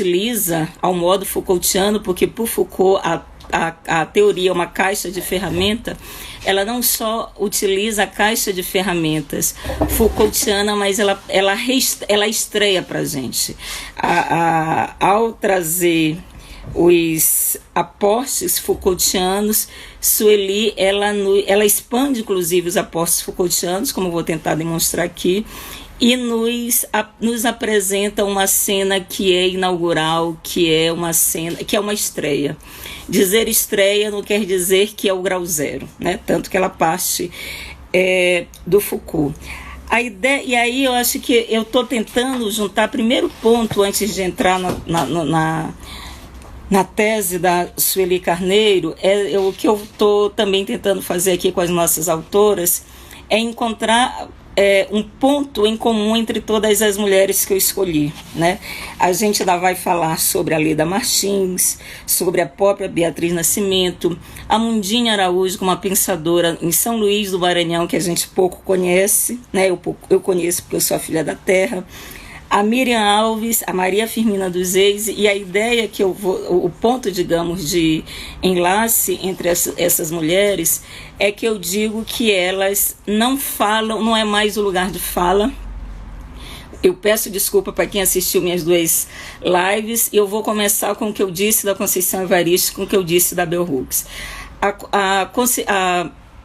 utiliza ao modo Foucaultiano, porque por Foucault a teoria é uma caixa de ferramenta. Ela não só utiliza a caixa de ferramentas Foucaultiana, mas ela estreia para a gente. Ao trazer os aportes Foucaultianos, Sueli ela expande inclusive os aportes Foucaultianos, como vou tentar demonstrar aqui, e nos apresenta uma cena que é inaugural, que é uma estreia. Dizer estreia não quer dizer que é o grau zero, né? Tanto que ela parte do Foucault. A ideia, e aí eu acho que eu estou tentando juntar, primeiro ponto, antes de entrar na tese da Sueli Carneiro, o que eu estou também tentando fazer aqui com as nossas autoras, é encontrar um ponto em comum entre todas as mulheres que eu escolhi, né? A gente ainda vai falar sobre a Leda Martins, sobre a própria Beatriz Nascimento, a Mundinha Araújo, uma pensadora em São Luís do Maranhão, que a gente pouco conhece, né? Eu conheço porque eu sou a filha da terra, a Miriam Alves, a Maria Firmina dos Reis, e a ideia que o ponto, digamos, de enlace entre essas mulheres é que eu digo que elas não falam, não é mais o lugar de fala. Eu peço desculpa para quem assistiu minhas 2 lives, e eu vou começar com o que eu disse da Conceição Evaristo, com o que eu disse da Bell Hooks.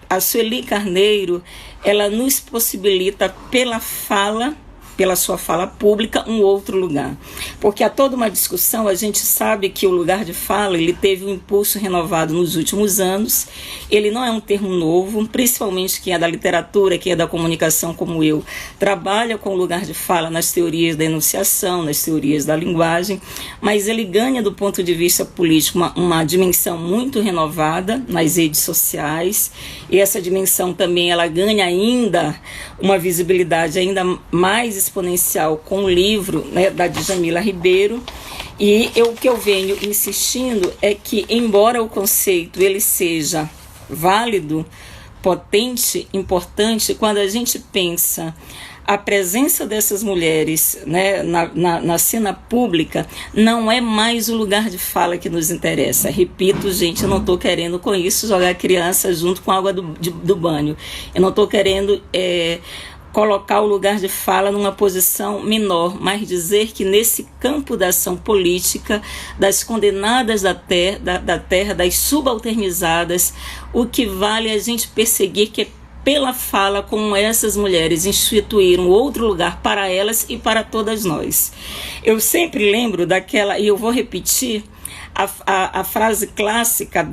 A Sueli Carneiro, ela nos possibilita pela sua fala pública, um outro lugar. Porque há toda uma discussão, a gente sabe que o lugar de fala ele teve um impulso renovado nos últimos anos, ele não é um termo novo, principalmente quem é da literatura, quem é da comunicação como eu, trabalha com o lugar de fala nas teorias da enunciação, nas teorias da linguagem, mas ele ganha do ponto de vista político uma dimensão muito renovada nas redes sociais, e essa dimensão também ela ganha ainda uma visibilidade ainda mais exponencial com o livro, né, da Djamila Ribeiro. E o que eu venho insistindo é que, embora o conceito ele seja válido, potente, importante, quando a gente pensa a presença dessas mulheres, né, na cena pública, não é mais o lugar de fala que nos interessa. Repito, gente, eu não estou querendo com isso jogar a criança junto com a água do banho. Eu não estou querendo colocar o lugar de fala numa posição menor, mas dizer que nesse campo da ação política, das condenadas da terra, das subalternizadas, o que vale é a gente perseguir que pela fala como essas mulheres instituíram outro lugar para elas e para todas nós. Eu sempre lembro daquela, e eu vou repetir, a frase clássica,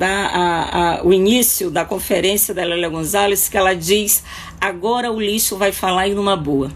o início da conferência da Lélia Gonzalez, que ela diz: agora o lixo vai falar e numa boa.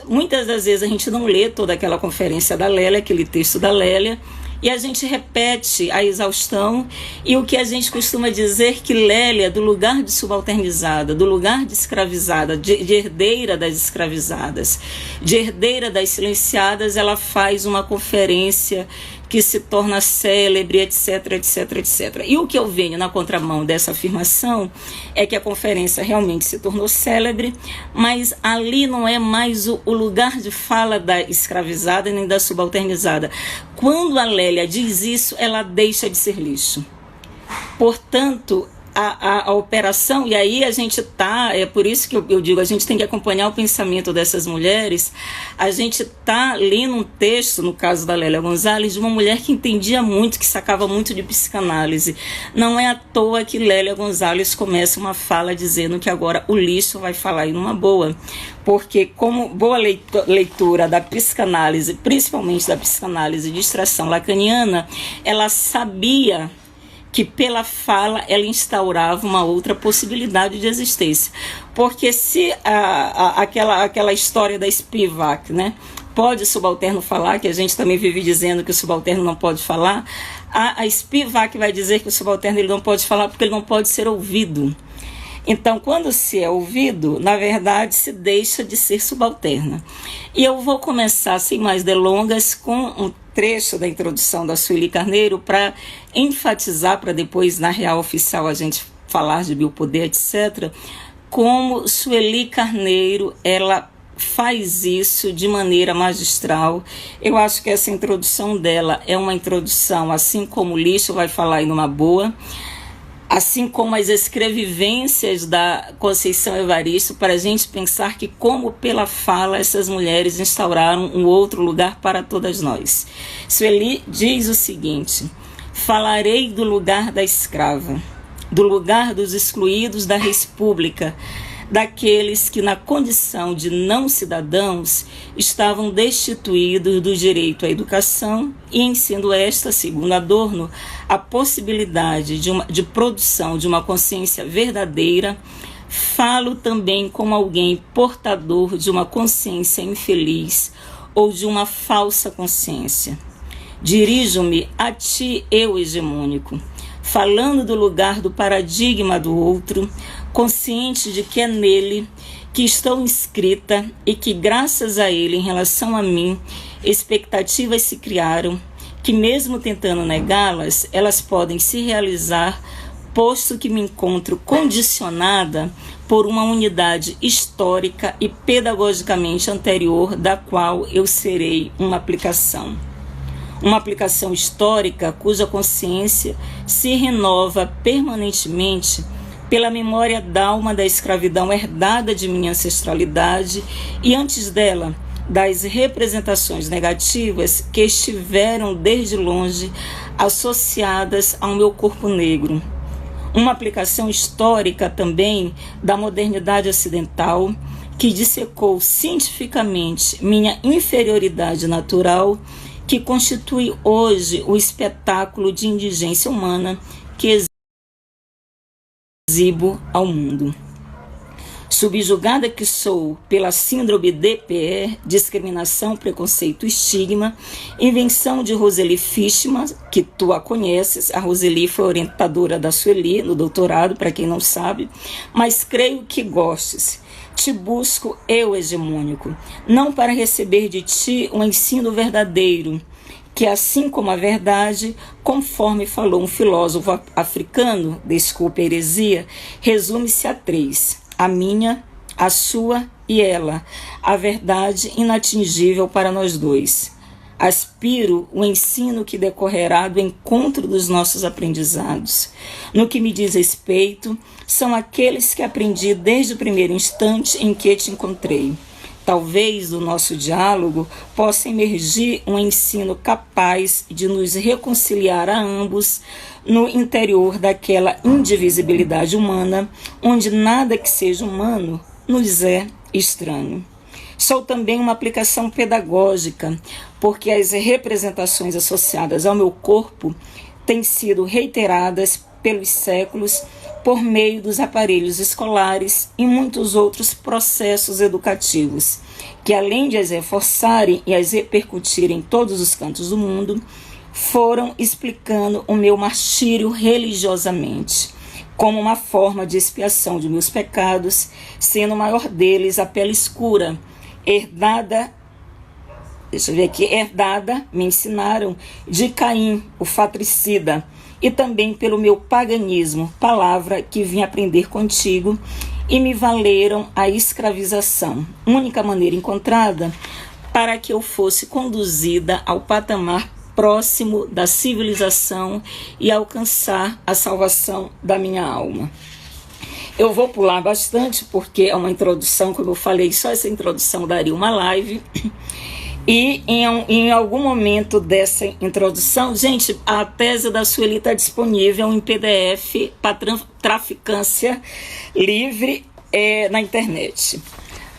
Muitas das vezes a gente não lê toda aquela conferência da Lélia, aquele texto da Lélia, e a gente repete a exaustão, e o que a gente costuma dizer que Lélia, do lugar de subalternizada, do lugar de escravizada, de herdeira das escravizadas, de herdeira das silenciadas, ela faz uma conferência que se torna célebre, etc, etc, etc. E o que eu venho na contramão dessa afirmação é que a conferência realmente se tornou célebre, mas ali não é mais o lugar de fala da escravizada nem da subalternizada. Quando a Lélia diz isso, ela deixa de ser lixo. Portanto, a operação, e aí a gente é por isso que eu digo, a gente tem que acompanhar o pensamento dessas mulheres. A gente está lendo um texto, no caso da Lélia Gonzalez, de uma mulher que entendia muito, que sacava muito de psicanálise. Não é à toa que Lélia Gonzalez começa uma fala dizendo que agora o lixo vai falar em uma boa, porque como boa leitura da psicanálise, principalmente da psicanálise de extração lacaniana, ela sabia que pela fala ela instaurava uma outra possibilidade de existência. Porque se aquela história da Spivak, né, pode subalterno falar, que a gente também vive dizendo que o subalterno não pode falar, a Spivak vai dizer que o subalterno ele não pode falar porque ele não pode ser ouvido. Então, quando se é ouvido, na verdade, se deixa de ser subalterna. E eu vou começar, sem mais delongas, com um trecho da introdução da Sueli Carneiro para enfatizar, para depois, na real oficial, a gente falar de biopoder, etc., como Sueli Carneiro, ela faz isso de maneira magistral. Eu acho que essa introdução dela é uma introdução, assim como o Lixo vai falar aí numa boa, assim como as escrevivências da Conceição Evaristo, para a gente pensar que como pela fala essas mulheres instauraram um outro lugar para todas nós. Sueli diz o seguinte: falarei do lugar da escrava, do lugar dos excluídos da república, daqueles que na condição de não cidadãos estavam destituídos do direito à educação e em sendo esta, segundo Adorno, a possibilidade de produção de uma consciência verdadeira, falo também como alguém portador de uma consciência infeliz ou de uma falsa consciência. Dirijo-me a ti, eu hegemônico, falando do lugar do paradigma do outro, consciente de que é nele que estou inscrita e que, graças a ele, em relação a mim, expectativas se criaram, que mesmo tentando negá-las, elas podem se realizar, posto que me encontro condicionada por uma unidade histórica e pedagogicamente anterior, da qual eu serei uma aplicação. Uma aplicação histórica cuja consciência se renova permanentemente pela memória d'alma da escravidão herdada de minha ancestralidade e, antes dela, das representações negativas que estiveram desde longe associadas ao meu corpo negro. Uma aplicação histórica também da modernidade ocidental que dissecou cientificamente minha inferioridade natural, que constitui hoje o espetáculo de indigência humana que exibo ao mundo. Subjugada que sou pela síndrome DPE, discriminação, preconceito, estigma, invenção de Roseli Fishman, que tu a conheces. A Roseli foi orientadora da Sueli no doutorado, para quem não sabe, mas creio que gostes. Te busco, eu hegemônico, não para receber de ti um ensino verdadeiro, que assim como a verdade, conforme falou um filósofo africano, desculpe a heresia, resume-se a 3, a minha, a sua e ela, a verdade inatingível para nós dois. Aspiro o ensino que decorrerá do encontro dos nossos aprendizados. No que me diz respeito, são aqueles que aprendi desde o primeiro instante em que te encontrei. Talvez do nosso diálogo possa emergir um ensino capaz de nos reconciliar a ambos no interior daquela indivisibilidade humana, onde nada que seja humano nos é estranho. Sou também uma aplicação pedagógica, porque as representações associadas ao meu corpo têm sido reiteradas pelos séculos por meio dos aparelhos escolares e muitos outros processos educativos, que além de as reforçarem e as repercutirem em todos os cantos do mundo, foram explicando o meu martírio religiosamente, como uma forma de expiação de meus pecados, sendo o maior deles a pele escura, herdada, me ensinaram, de Caim, o fratricida, e também pelo meu paganismo, palavra que vim aprender contigo, e me valeram a escravização, única maneira encontrada para que eu fosse conduzida ao patamar próximo da civilização e alcançar a salvação da minha alma. Eu vou pular bastante porque é uma introdução, como eu falei, só essa introdução daria uma live. E em algum momento dessa introdução, gente, a tese da Sueli está disponível em PDF para traficância livre na internet.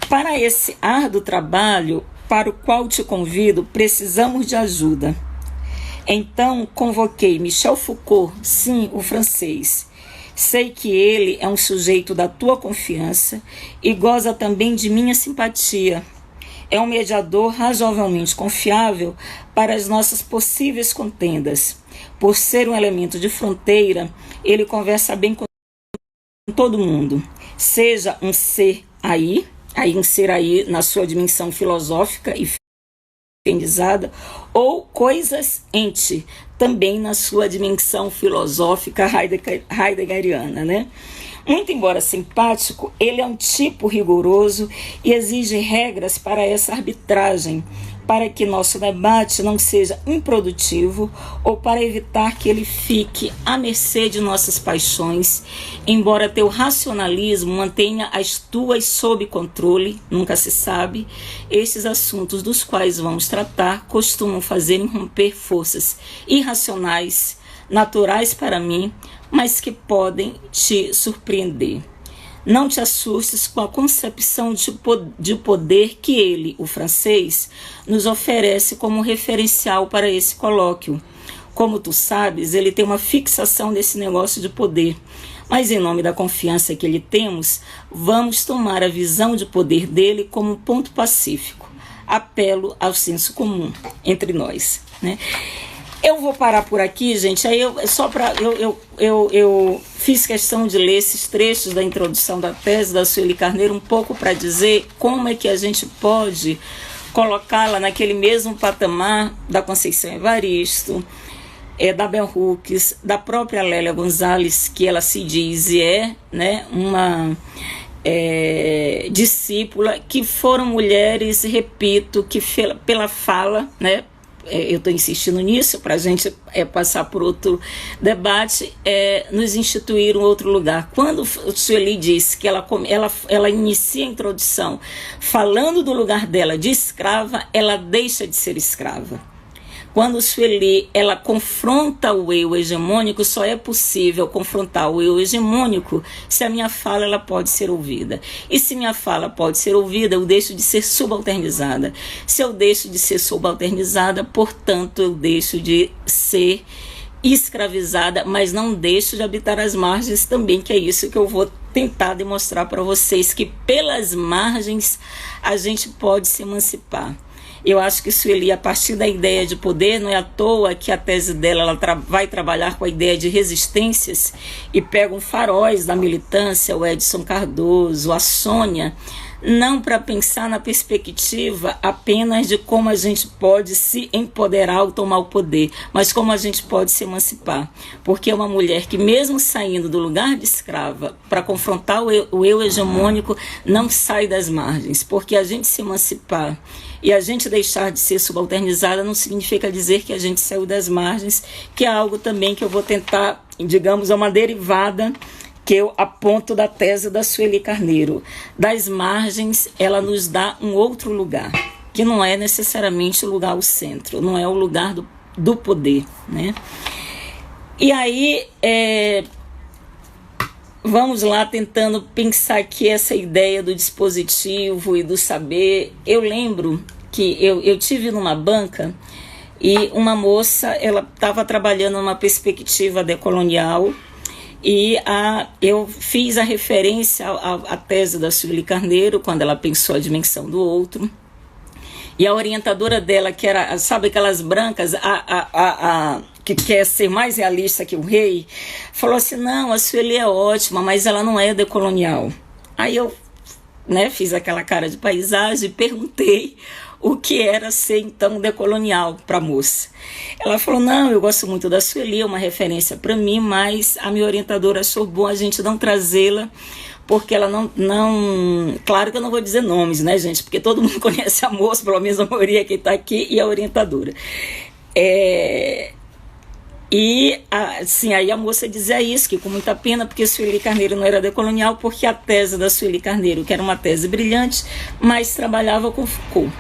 Para esse árduo trabalho, para o qual te convido, precisamos de ajuda. Então, convoquei Michel Foucault, sim, o francês. Sei que ele é um sujeito da tua confiança e goza também de minha simpatia. É um mediador razoavelmente confiável para as nossas possíveis contendas. Por ser um elemento de fronteira, ele conversa bem com todo mundo. Seja um ser aí um ser aí na sua dimensão filosófica e organizada, ou coisas ente, também na sua dimensão filosófica heideggeriana, né? Muito embora simpático, ele é um tipo rigoroso e exige regras para essa arbitragem, para que nosso debate não seja improdutivo ou para evitar que ele fique à mercê de nossas paixões, embora teu racionalismo mantenha as tuas sob controle, nunca se sabe, estes assuntos dos quais vamos tratar costumam fazer irromper forças irracionais, naturais para mim, mas que podem te surpreender. Não te assustes com a concepção de poder que ele, o francês, nos oferece como referencial para esse colóquio. Como tu sabes, ele tem uma fixação nesse negócio de poder. Mas em nome da confiança que lhe temos, vamos tomar a visão de poder dele como ponto pacífico. Apelo ao senso comum entre nós, né? Eu vou parar por aqui, gente. Aí eu fiz questão de ler esses trechos da introdução da tese da Sueli Carneiro um pouco para dizer como é que a gente pode colocá-la naquele mesmo patamar da Conceição Evaristo, da Bell Hooks, da própria Lélia Gonzalez, que ela se diz e é, né, uma discípula, que foram mulheres, repito, que pela fala, né, eu estou insistindo nisso para a gente passar por outro debate, nos instituir um outro lugar. Quando o Sueli diz que ela inicia a introdução falando do lugar dela de escrava, ela deixa de ser escrava. Quando Sueli ela confronta o eu hegemônico, só é possível confrontar o eu hegemônico se a minha fala ela pode ser ouvida. E se minha fala pode ser ouvida, eu deixo de ser subalternizada. Se eu deixo de ser subalternizada, portanto, eu deixo de ser escravizada, mas não deixo de habitar as margens também, que é isso que eu vou tentar demonstrar para vocês, que pelas margens a gente pode se emancipar. Eu acho que Sueli, a partir da ideia de poder, não é à toa que a tese dela ela vai trabalhar com a ideia de resistências e pega um faróis da militância, o Edson Cardoso, a Sônia, não para pensar na perspectiva apenas de como a gente pode se empoderar ou tomar o poder, mas como a gente pode se emancipar. Porque é uma mulher que, mesmo saindo do lugar de escrava para confrontar o eu hegemônico, não sai das margens. Porque a gente se emancipar e a gente deixar de ser subalternizada não significa dizer que a gente saiu das margens, que é algo também que eu vou tentar, digamos, é uma derivada que eu aponto da tese da Sueli Carneiro. Das margens, ela nos dá um outro lugar, que não é necessariamente o lugar ao centro, não é o lugar do poder, né? E aí, vamos lá tentando pensar aqui essa ideia do dispositivo e do saber. Eu lembro que eu tive numa banca e uma moça, ela estava trabalhando numa perspectiva decolonial, e eu fiz a referência à tese da Sueli Carneiro, quando ela pensou a dimensão do outro. E a orientadora dela, que era, sabe, aquelas brancas, que quer ser mais realista que o rei, falou assim, não, a Sueli é ótima, mas ela não é decolonial. Aí eu, fiz aquela cara de paisagem e perguntei o que era ser, então, decolonial para a moça. Ela falou, não, eu gosto muito da Sueli, é uma referência para mim, mas a minha orientadora achou bom a gente não trazê-la, porque ela não... Claro que eu não vou dizer nomes, né, gente? Porque todo mundo conhece a moça, pelo menos a maioria que está aqui, e a orientadora. E, assim, aí a moça dizia isso, que com muita pena, porque Sueli Carneiro não era decolonial, porque a tese da Sueli Carneiro, que era uma tese brilhante, mas trabalhava com Foucault.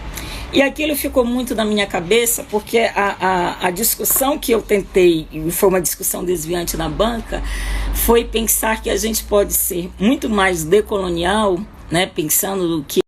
E aquilo ficou muito na minha cabeça, porque a discussão que eu tentei, e foi uma discussão desviante na banca, foi pensar que a gente pode ser muito mais decolonial, né, pensando no que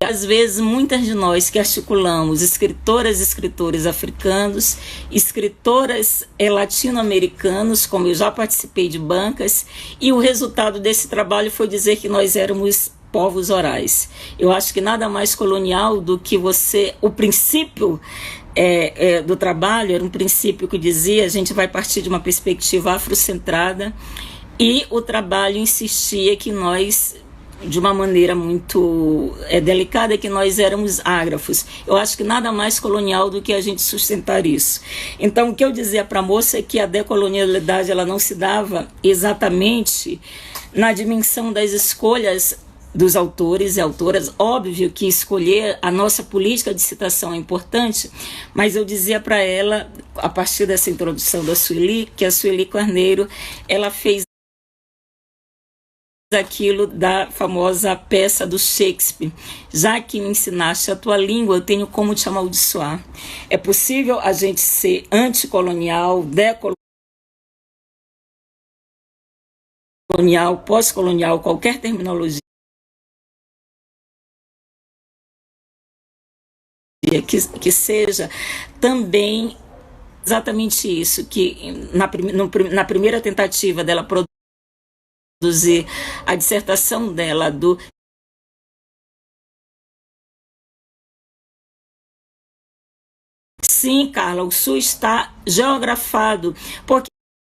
às vezes muitas de nós que articulamos escritoras e escritores africanos, escritoras latino-americanos, como eu já participei de bancas, e o resultado desse trabalho foi dizer que nós éramos povos orais. Eu acho que nada mais colonial do que o princípio do trabalho era um princípio que dizia: a gente vai partir de uma perspectiva afrocentrada, e o trabalho insistia que nós, de uma maneira muito delicada, que nós éramos ágrafos. Eu acho que nada mais colonial do que a gente sustentar isso. Então, o que eu dizia para a moça é que a decolonialidade ela não se dava exatamente na dimensão das escolhas dos autores e autoras. Óbvio que escolher a nossa política de citação é importante, mas eu dizia para ela, a partir dessa introdução da Sueli, que a Sueli Carneiro ela fez aquilo da famosa peça do Shakespeare: já que me ensinaste a tua língua, eu tenho como te amaldiçoar. É possível a gente ser anticolonial, decolonial, pós-colonial, qualquer terminologia que seja, também exatamente isso, que na primeira tentativa dela produzir a dissertação dela do Sim, Carla, o Sul está geografado, porque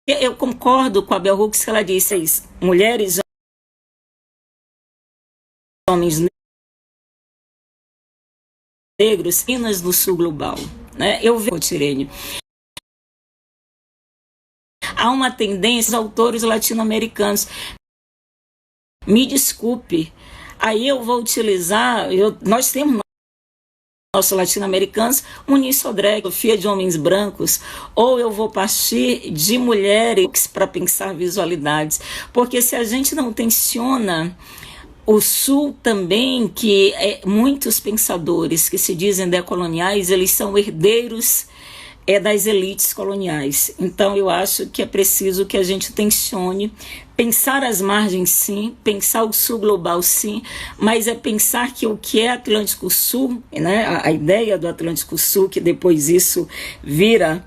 eu concordo com a Bell Hooks que ela disse: mulheres, homens negros, meninas do Sul global, né? Eu vejo, Tirene, há uma tendência dos autores latino-americanos. Me desculpe, aí eu vou utilizar, nós temos nossos latino-americanos, Muniz Sodré, Sofia de homens brancos, ou eu vou partir de mulheres para pensar visualidades, porque se a gente não tensiona o Sul também, que muitos pensadores que se dizem decoloniais, eles são herdeiros das elites coloniais. Então eu acho que é preciso que a gente tensione, pensar as margens sim, pensar o Sul global sim, mas é pensar que o que é Atlântico Sul, né, a ideia do Atlântico Sul, que depois isso vira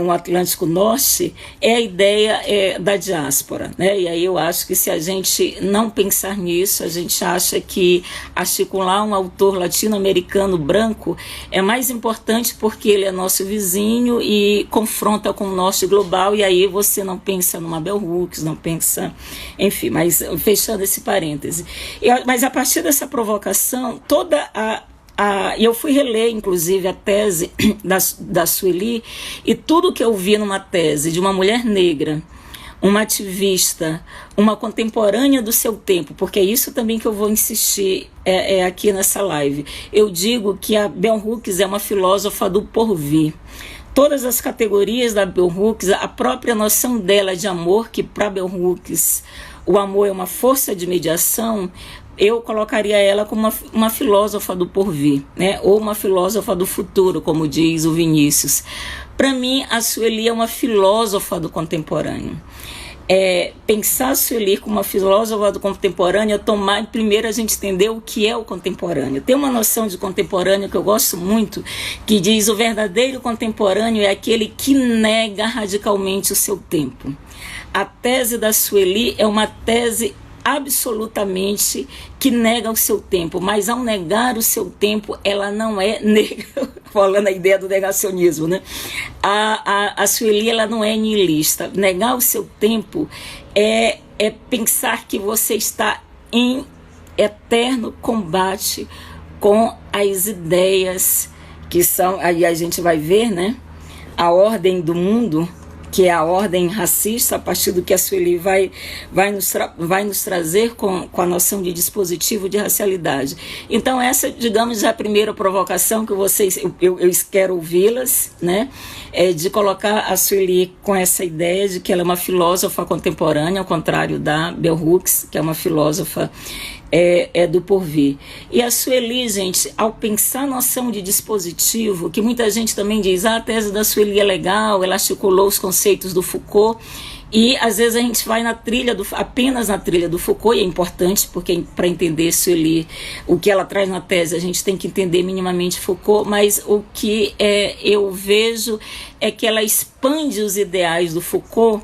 um Atlântico Norte, é a ideia da diáspora, né? E aí eu acho que se a gente não pensar nisso, a gente acha que articular um autor latino-americano branco é mais importante porque ele é nosso vizinho e confronta com o norte global, e aí você não pensa numa Bell Hooks, não pensa, enfim, mas fechando esse parêntese. Mas a partir dessa provocação, e eu fui reler, inclusive, a tese da Sueli, e tudo que eu vi numa tese de uma mulher negra, uma ativista, uma contemporânea do seu tempo, porque é isso também que eu vou insistir aqui nessa live. Eu digo que a Bell Hooks é uma filósofa do porvir. Todas as categorias da Bell Hooks, a própria noção dela de amor, que para Bell Hooks o amor é uma força de mediação, eu colocaria ela como uma filósofa do porvir, né? Ou uma filósofa do futuro, como diz o Vinícius. Para mim, a Sueli é uma filósofa do contemporâneo. Pensar a Sueli como uma filósofa do contemporâneo é primeiro a gente entender o que é o contemporâneo. Tem uma noção de contemporâneo que eu gosto muito, que diz: o verdadeiro contemporâneo é aquele que nega radicalmente o seu tempo. A tese da Sueli é uma tese absolutamente que nega o seu tempo, mas ao negar o seu tempo, ela não é negra, falando a ideia do negacionismo, né? A Sueli, ela não é nihilista. Negar o seu tempo é pensar que você está em eterno combate com as ideias que são, aí a gente vai ver, né? A ordem do mundo, que é a ordem racista, a partir do que a Sueli vai nos trazer com a noção de dispositivo de racialidade. Então essa, digamos, é a primeira provocação que eu quero ouvi-las, né? De colocar a Sueli com essa ideia de que ela é uma filósofa contemporânea, ao contrário da Bell Hooks, que é uma filósofa do porvir. E a Sueli, gente, ao pensar a noção de dispositivo, que muita gente também diz: a tese da Sueli é legal, ela articulou os conceitos do Foucault, e às vezes a gente vai apenas na trilha do Foucault, e é importante, porque para entender Sueli, o que ela traz na tese, a gente tem que entender minimamente Foucault, mas o que eu vejo é que ela expande os ideais do Foucault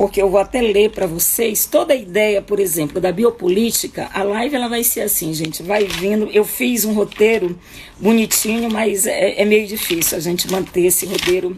porque eu vou até ler para vocês toda a ideia, por exemplo, da biopolítica. A live ela vai ser assim, gente, vai vindo. Eu fiz um roteiro bonitinho, mas é meio difícil a gente manter esse roteiro.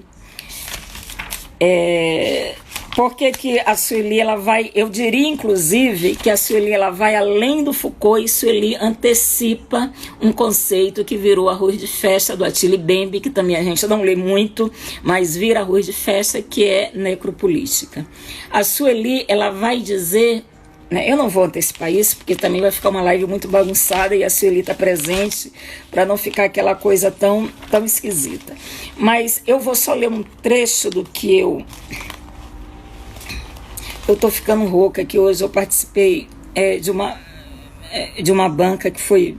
Por que a Sueli, ela vai, eu diria inclusive que a Sueli ela vai além do Foucault, e Sueli antecipa um conceito que virou Arroz de Festa do Attila Mbembe, que também a gente não lê muito, mas vira Arroz de Festa, que é necropolítica. A Sueli, ela vai dizer, né, eu não vou antecipar isso, porque também vai ficar uma live muito bagunçada e a Sueli está presente, para não ficar aquela coisa tão esquisita. Mas eu vou só ler um trecho do que eu estou ficando rouca, que hoje eu participei de uma banca que foi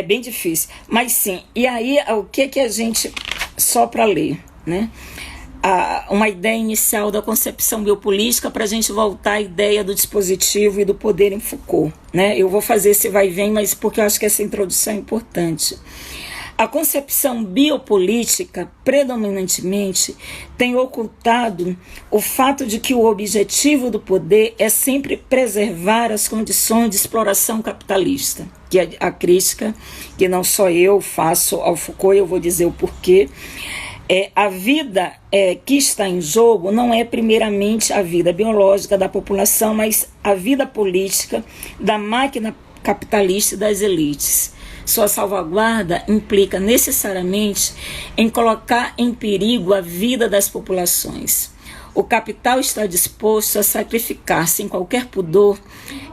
bem difícil. Mas sim, e aí o que a gente, só para ler, né? Uma ideia inicial da concepção biopolítica para a gente voltar à ideia do dispositivo e do poder em Foucault, né? Eu vou fazer esse vai e vem, mas porque eu acho que essa introdução é importante. A concepção biopolítica, predominantemente, tem ocultado o fato de que o objetivo do poder é sempre preservar as condições de exploração capitalista, que é a crítica que não só eu faço ao Foucault, eu vou dizer o porquê. A vida que está em jogo não é primeiramente a vida biológica da população, mas a vida política da máquina capitalista e das elites. Sua salvaguarda implica necessariamente em colocar em perigo a vida das populações. O capital está disposto a sacrificar sem qualquer pudor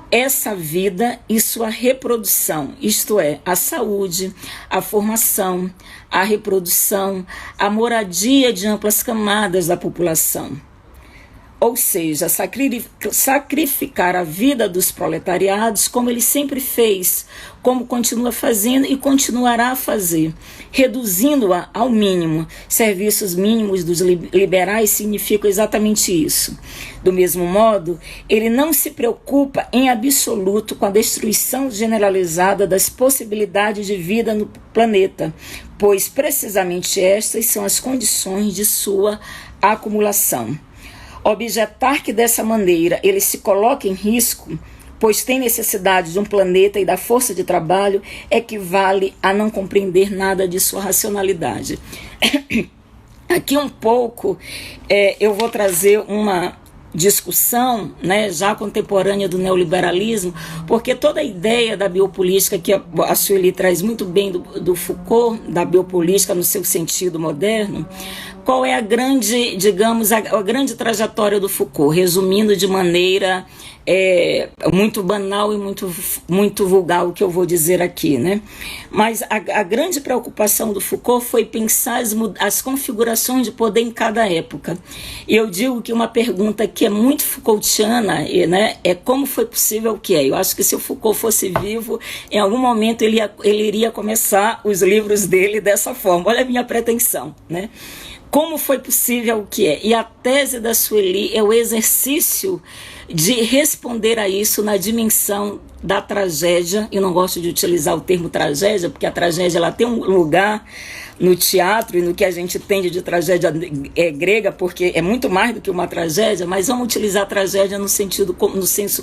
essa vida e sua reprodução, isto é, a saúde, a formação, a reprodução, a moradia de amplas camadas da população. Ou seja, sacrificar a vida dos proletariados, como ele sempre fez, como continua fazendo e continuará a fazer, reduzindo-a ao mínimo. Serviços mínimos dos liberais significam exatamente isso. Do mesmo modo, ele não se preocupa em absoluto com a destruição generalizada das possibilidades de vida no planeta, pois precisamente estas são as condições de sua acumulação. Objetar que dessa maneira ele se coloca em risco, pois tem necessidade de um planeta e da força de trabalho, equivale a não compreender nada de sua racionalidade. Aqui um pouco eu vou trazer uma discussão, né, já contemporânea do neoliberalismo, porque toda a ideia da biopolítica que a Sueli traz muito bem do Foucault, da biopolítica no seu sentido moderno, qual é a grande, digamos, a grande trajetória do Foucault, resumindo de maneira muito banal e muito vulgar o que eu vou dizer aqui, né? Mas a grande preocupação do Foucault foi pensar as configurações de poder em cada época. E eu digo que uma pergunta que é muito Foucaultiana, né, é como foi possível o que é. Eu acho que se o Foucault fosse vivo, em algum momento ele iria começar os livros dele dessa forma. Olha a minha pretensão, né? Como foi possível o que é? E a tese da Sueli é o exercício de responder a isso na dimensão da tragédia. Eu não gosto de utilizar o termo tragédia, porque a tragédia ela tem um lugar no teatro e no que a gente entende de tragédia grega, porque é muito mais do que uma tragédia, mas vamos utilizar a tragédia no senso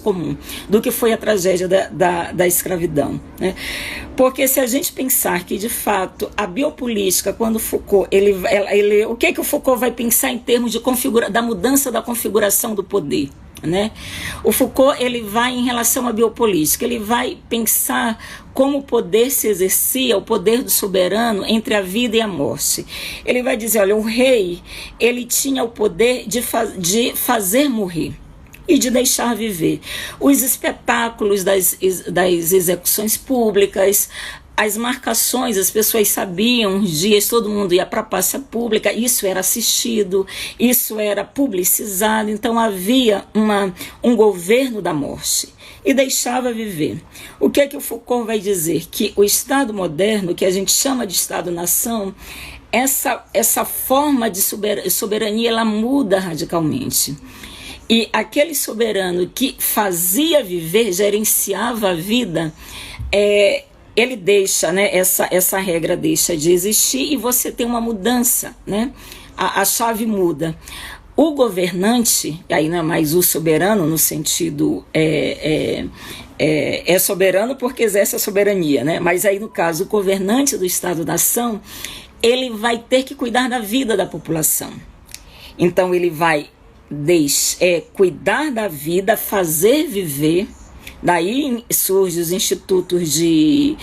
comum, do que foi a tragédia da escravidão, né? Porque se a gente pensar que, de fato, a biopolítica, quando Foucault, o que o Foucault vai pensar em termos de da mudança da configuração do poder? Né? O Foucault ele vai em relação à biopolítica, ele vai pensar como o poder se exercia, o poder do soberano entre a vida e a morte. Ele vai dizer, olha, o rei ele tinha o poder de fazer morrer e de deixar viver. Os espetáculos das execuções públicas, as marcações, as pessoas sabiam os dias, todo mundo ia para a praça pública, isso era assistido, isso era publicizado, então havia um governo da morte e deixava viver. O que é que o Foucault vai dizer? Que o Estado moderno, que a gente chama de Estado-nação, essa forma de soberania, ela muda radicalmente. E aquele soberano que fazia viver, gerenciava a vida, ele deixa, né, essa regra deixa de existir e você tem uma mudança, né? A chave muda. O governante, aí não é mais o soberano no sentido é soberano porque exerce a soberania, né? Mas aí no caso o governante do Estado-nação, ele vai ter que cuidar da vida da população. Então ele vai cuidar da vida, fazer viver. Daí surgem os institutos de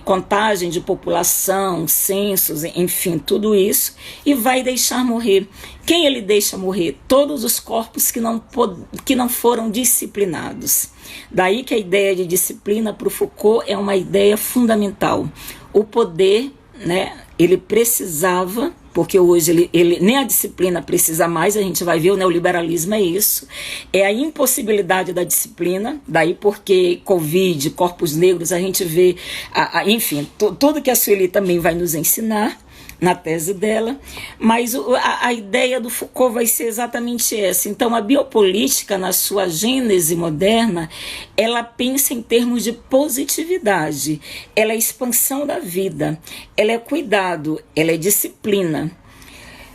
contagem de população, censos, enfim, tudo isso, e vai deixar morrer. Quem ele deixa morrer? Todos os corpos que não foram disciplinados. Daí que a ideia de disciplina para o Foucault é uma ideia fundamental. O poder, né, ele precisava, porque hoje ele nem a disciplina precisa mais, a gente vai ver, o neoliberalismo é isso, é a impossibilidade da disciplina, daí porque Covid, corpos negros, a gente vê, enfim, tudo que a Sueli também vai nos ensinar na tese dela, mas a ideia do Foucault vai ser exatamente essa. Então a biopolítica, na sua gênese moderna, ela pensa em termos de positividade, ela é expansão da vida, ela é cuidado, ela é disciplina.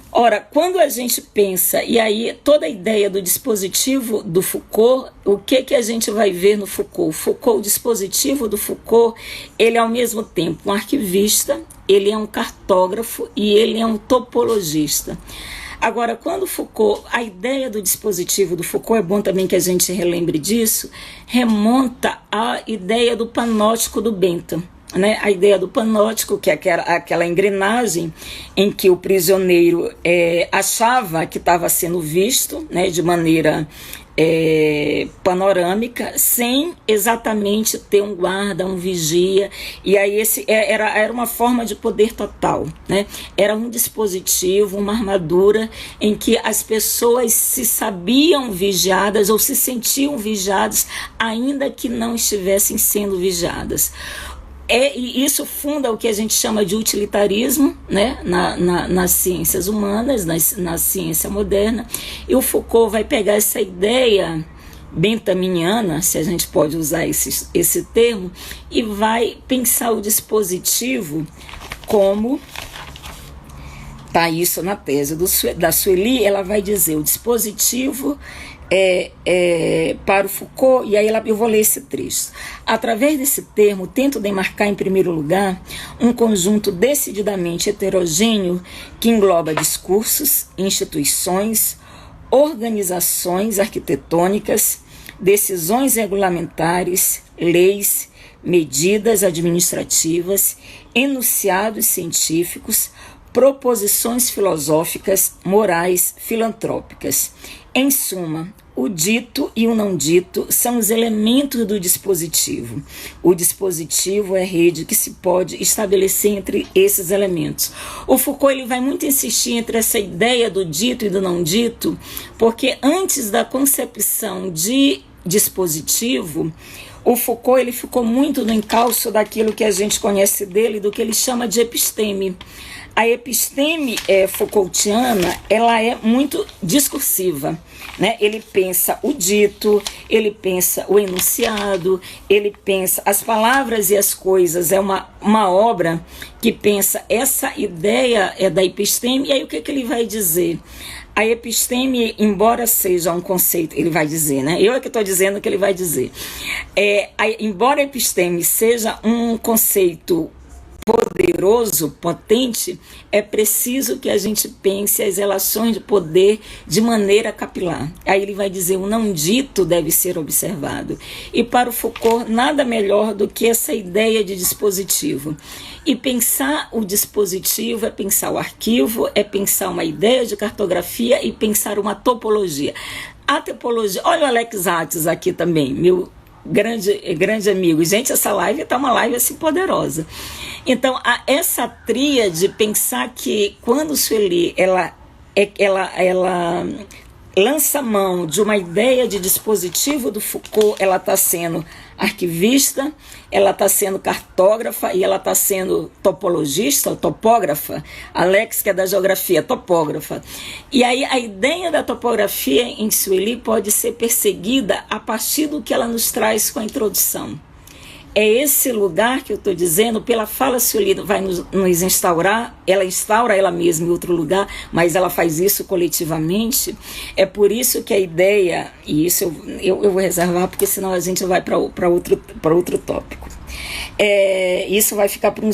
Ora, quando a gente pensa, e aí toda a ideia do dispositivo do Foucault, o que a gente vai ver no Foucault? O dispositivo do Foucault, ele é ao mesmo tempo um arquivista, ele é um cartógrafo e ele é um topologista. Agora, quando Foucault, a ideia do dispositivo do Foucault, é bom também que a gente relembre disso, remonta à ideia do panóptico do Bentham. Né? A ideia do panóptico, que é aquela engrenagem em que o prisioneiro achava que estava sendo visto, né, de maneira panorâmica, sem exatamente ter um guarda, um vigia, e aí era uma forma de poder total, né? Era um dispositivo, uma armadura em que as pessoas se sabiam vigiadas ou se sentiam vigiadas, ainda que não estivessem sendo vigiadas. E isso funda o que a gente chama de utilitarismo, né, nas ciências humanas, na ciência moderna, e o Foucault vai pegar essa ideia benthamiana, se a gente pode usar esse termo, e vai pensar o dispositivo como, tá isso na tese da Sueli, ela vai dizer o dispositivo para o Foucault, e aí eu vou ler esse trecho. Através desse termo, tento demarcar em primeiro lugar um conjunto decididamente heterogêneo que engloba discursos, instituições, organizações arquitetônicas, decisões regulamentares, leis, medidas administrativas, enunciados científicos, proposições filosóficas, morais, filantrópicas. Em suma, o dito e o não dito são os elementos do dispositivo. O dispositivo é a rede que se pode estabelecer entre esses elementos. O Foucault ele vai muito insistir entre essa ideia do dito e do não dito, porque antes da concepção de dispositivo, o Foucault ele ficou muito no encalço daquilo que a gente conhece dele, do que ele chama de episteme. A episteme Foucaultiana, ela é muito discursiva, né? Ele pensa o dito, ele pensa o enunciado, ele pensa as palavras e as coisas. É uma obra que pensa essa ideia da episteme. E aí o que ele vai dizer? A episteme, embora seja um conceito, ele vai dizer, né? Eu é que estou dizendo o que ele vai dizer. Embora a episteme seja um conceito poderoso, potente, é preciso que a gente pense as relações de poder de maneira capilar. Aí ele vai dizer, o não dito deve ser observado. E para o Foucault, nada melhor do que essa ideia de dispositivo. E pensar o dispositivo é pensar o arquivo, é pensar uma ideia de cartografia e pensar uma topologia. A topologia, olha o Alex Ates aqui também, meu grande amigo. Gente, essa live está uma live assim poderosa. Então, essa tríade, pensar que quando Sueli ela lança mão de uma ideia de dispositivo do Foucault, ela está sendo arquivista, ela está sendo cartógrafa e ela está sendo topologista, ou topógrafa. Alex, que é da geografia, topógrafa. E aí a ideia da topografia em Sueli pode ser perseguida a partir do que ela nos traz com a introdução. é esse lugar que eu estou dizendo, pela fala Sueli vai nos instaurar, ela instaura ela mesma em outro lugar, mas ela faz isso coletivamente. É por isso que a ideia, e isso eu vou reservar, porque senão a gente vai para outro tópico. Isso vai ficar para um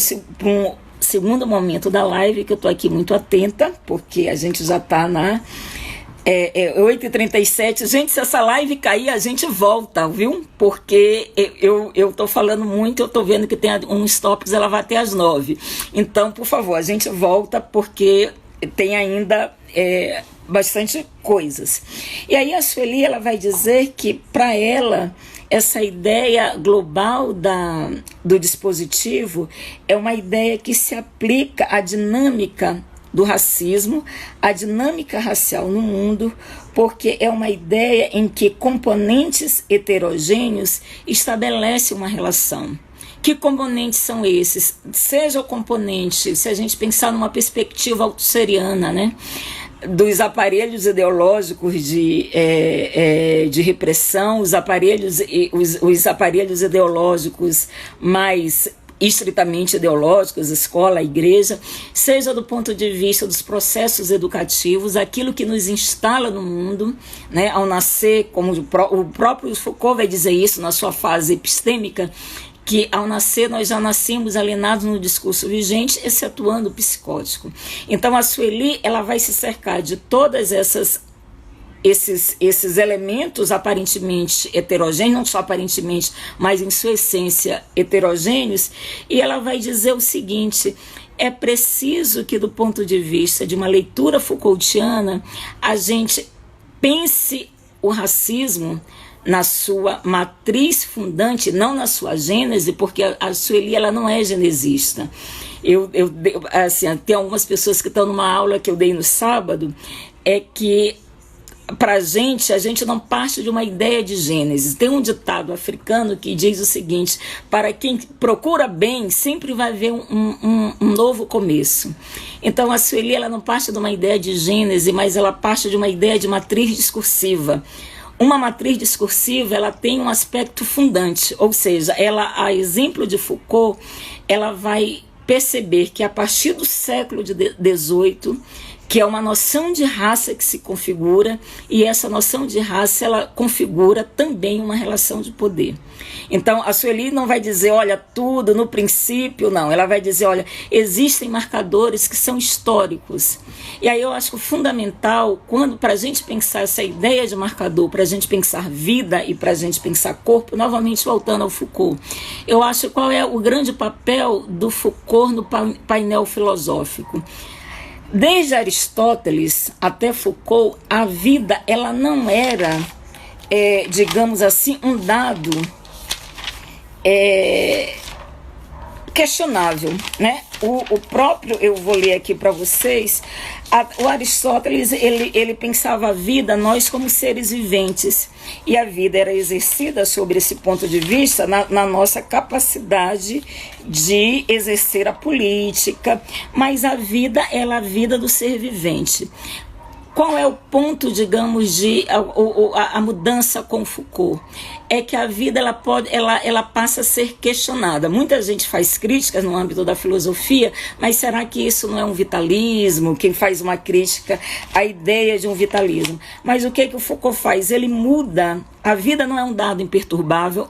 segundo momento da live, que eu estou aqui muito atenta, porque a gente já está na 8h37. Gente, se essa live cair, a gente volta, viu? Porque eu tô falando muito, eu tô vendo que tem uns tópicos, ela vai até às 9. Então, por favor, a gente volta, porque tem ainda bastante coisas. E aí a Sueli, ela vai dizer que, para ela, essa ideia global do dispositivo é uma ideia que se aplica à dinâmica do racismo, a dinâmica racial no mundo, porque é uma ideia em que componentes heterogêneos estabelecem uma relação. Que componentes são esses? Seja o componente, se a gente pensar numa perspectiva altusseriana, né, dos aparelhos ideológicos de repressão, os aparelhos ideológicos mais estritamente ideológicos, escola, igreja, seja do ponto de vista dos processos educativos, aquilo que nos instala no mundo, né, ao nascer, como o próprio Foucault vai dizer isso na sua fase epistêmica, que ao nascer nós já nascemos alienados no discurso vigente, excetuando o psicótico. Então a Sueli, ela vai se cercar de todas esses elementos aparentemente heterogêneos, não só aparentemente, mas em sua essência heterogêneos, e ela vai dizer o seguinte: é preciso que, do ponto de vista de uma leitura Foucaultiana, a gente pense o racismo na sua matriz fundante, não na sua gênese, porque a Sueli, ela não é genesista. Assim, tem algumas pessoas que estão numa aula que eu dei no sábado, que para a gente não parte de uma ideia de Gênesis. Tem um ditado africano que diz o seguinte: para quem procura bem, sempre vai haver um novo começo. Então a Sueli, ela não parte de uma ideia de Gênesis, mas ela parte de uma ideia de matriz discursiva. Uma matriz discursiva, ela tem um aspecto fundante, ou seja, ela, a exemplo de Foucault, ela vai perceber que a partir do século XVIII, que é uma noção de raça que se configura, e essa noção de raça, ela configura também uma relação de poder. Então, a Sueli não vai dizer, olha, tudo no princípio, não. Ela vai dizer, olha, existem marcadores que são históricos. E aí eu acho fundamental, para a gente pensar essa ideia de marcador, para a gente pensar vida e para a gente pensar corpo, novamente voltando ao Foucault, eu acho qual é o grande papel do Foucault no painel filosófico. Desde Aristóteles até Foucault, a vida, ela não era, digamos assim, um dado questionável, né? O próprio, eu vou ler aqui para vocês, o Aristóteles, ele pensava a vida, nós como seres viventes, e a vida era exercida sobre esse ponto de vista na nossa capacidade de exercer a política, mas a vida é a vida do ser vivente. Qual é o ponto, digamos, a mudança com Foucault? É que a vida ela passa a ser questionada. Muita gente faz críticas no âmbito da filosofia, mas será que isso não é um vitalismo? Quem faz uma crítica à ideia de um vitalismo? Mas o que o Foucault faz? Ele muda. A vida não é um dado imperturbável,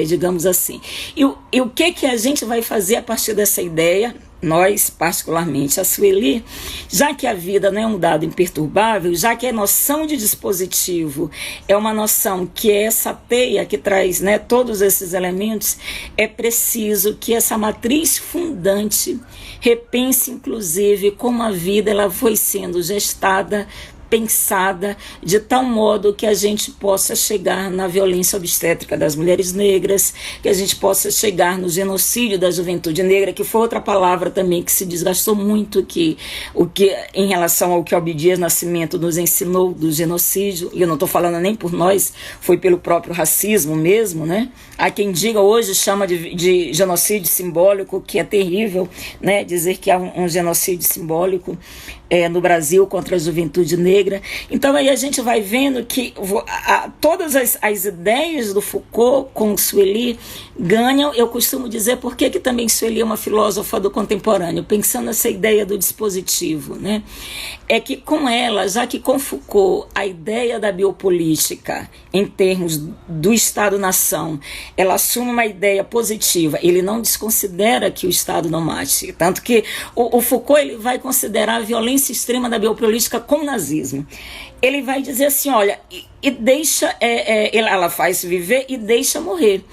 digamos assim. E o que a gente vai fazer a partir dessa ideia? Nós, particularmente, a Sueli, já que a vida não é um dado imperturbável, já que a noção de dispositivo é uma noção que é essa teia que traz, né, todos esses elementos, é preciso que essa matriz fundante repense, inclusive, como a vida ela foi sendo gestada, pensada de tal modo que a gente possa chegar na violência obstétrica das mulheres negras, que a gente possa chegar no genocídio da juventude negra, que foi outra palavra também que se desgastou muito, em relação ao que Abdias Nascimento nos ensinou do genocídio, e eu não estou falando nem por nós, foi pelo próprio racismo mesmo, né? Há quem diga hoje, chama de genocídio simbólico, que é terrível, né? Dizer que há um genocídio simbólico no Brasil contra a juventude negra. negra. Então aí a gente vai vendo que todas as ideias do Foucault com Sueli ganham. Eu costumo dizer por que também Sueli é uma filósofa do contemporâneo, pensando nessa ideia do dispositivo, né? É que com ela, já que com Foucault a ideia da biopolítica em termos do Estado-nação, ela assume uma ideia positiva, ele não desconsidera que o Estado não mate, tanto que o Foucault ele vai considerar a violência extrema da biopolítica como nazismo. Ele vai dizer assim, olha, e deixa, ela faz viver e deixa morrer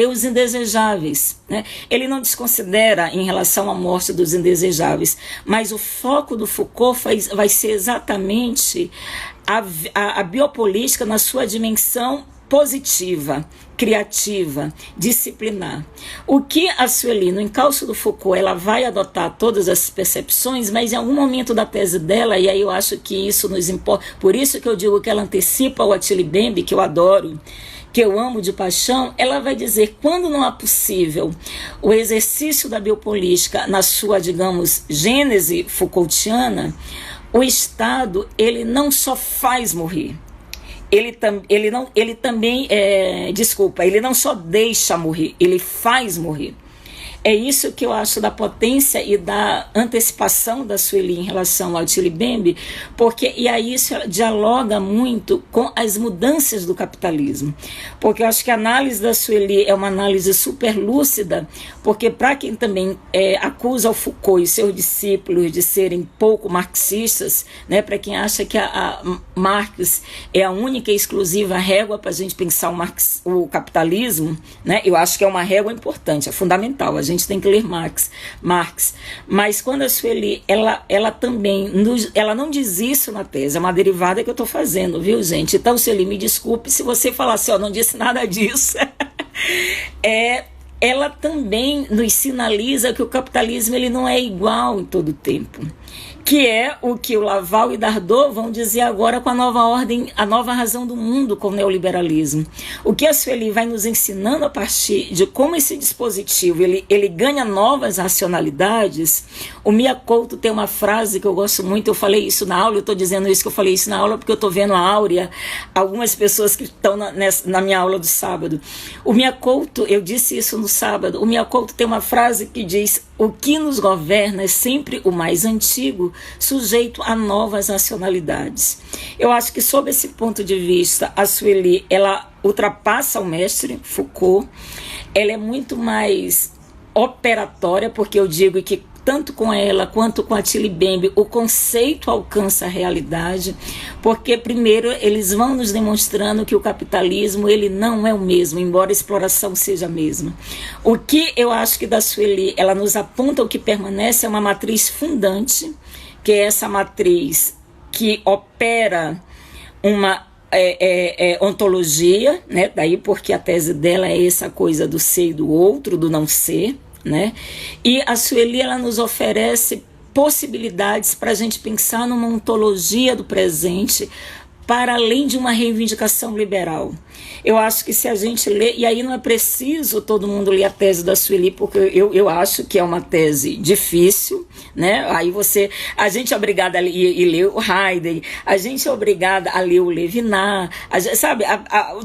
os indesejáveis, né? Ele não desconsidera em relação à morte dos indesejáveis, mas o foco do Foucault vai ser exatamente a biopolítica na sua dimensão positiva, criativa, disciplinar. O que a Sueli, no encalço do Foucault, ela vai adotar todas as percepções, mas em algum momento da tese dela, e aí eu acho que isso nos importa, por isso que eu digo que ela antecipa o Attila Mbembe, que eu adoro, que eu amo de paixão, ela vai dizer, quando não é possível o exercício da biopolítica na sua, digamos, gênese Foucaultiana, o Estado, ele não só faz morrer, ele não só deixa morrer, ele faz morrer. É isso que eu acho da potência e da antecipação da Sueli em relação ao Attila Mbembe, porque e aí isso dialoga muito com as mudanças do capitalismo. Porque eu acho que a análise da Sueli é uma análise super lúcida, porque para quem também acusa o Foucault e seus discípulos de serem pouco marxistas, né, para quem acha que a Marx é a única e exclusiva régua para a gente pensar o capitalismo, né, eu acho que é uma régua importante, é fundamental, a gente tem que ler Marx, mas quando a Sueli, ela também, ela não diz isso na tese, é uma derivada que eu estou fazendo, viu, gente? Então, Sueli, me desculpe se você falar assim, não disse nada disso. Ela também nos sinaliza que o capitalismo ele não é igual em todo o tempo, que é o que o Laval e Dardot vão dizer agora com a nova ordem, a nova razão do mundo com o neoliberalismo. O que a Sueli vai nos ensinando a partir de como esse dispositivo ele ganha novas racionalidades. O Mia Couto tem uma frase que eu gosto muito, eu falei isso na aula, eu estou dizendo isso que eu falei isso na aula porque eu estou vendo a Áurea, algumas pessoas que estão na minha aula do sábado. O Mia Couto, eu disse isso no sábado, o Mia Couto tem uma frase que diz: o que nos governa é sempre o mais antigo, sujeito a novas nacionalidades. Eu acho que, sob esse ponto de vista, a Sueli, ela ultrapassa o mestre Foucault, ela é muito mais operatória, porque eu digo que tanto com ela quanto com a Attila Mbembe, o conceito alcança a realidade, porque primeiro eles vão nos demonstrando que o capitalismo ele não é o mesmo, embora a exploração seja a mesma. O que eu acho que da Sueli, ela nos aponta o que permanece é uma matriz fundante, que é essa matriz que opera uma ontologia, né? Daí porque a tese dela é essa coisa do ser e do outro, do não ser, né? E a Sueli ela nos oferece possibilidades para a gente pensar numa ontologia do presente para além de uma reivindicação liberal. Eu acho que se a gente lê, e aí não é preciso todo mundo ler a tese da Sueli, porque eu acho que é uma tese difícil, né? Aí a gente é obrigada a ler o Heidegger, a gente é obrigada a ler o Levinas, sabe?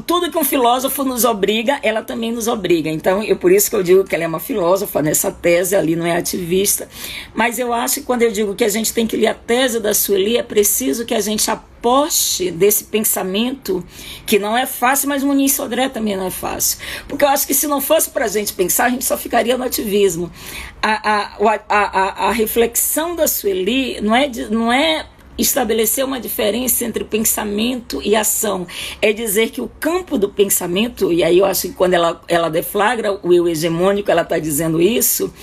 Tudo que um filósofo nos obriga, ela também nos obriga. Então, por isso que eu digo que ela é uma filósofa nessa tese, ali não é ativista. Mas eu acho que quando eu digo que a gente tem que ler a tese da Sueli, é preciso que a gente aposte desse pensamento, que não é fácil, mas o Muniz Sodré também não é fácil. Porque eu acho que se não fosse para a gente pensar, a gente só ficaria no ativismo. A reflexão da Sueli não é estabelecer uma diferença entre pensamento e ação. É dizer que o campo do pensamento, e aí eu acho que quando ela deflagra o eu hegemônico, ela está dizendo isso,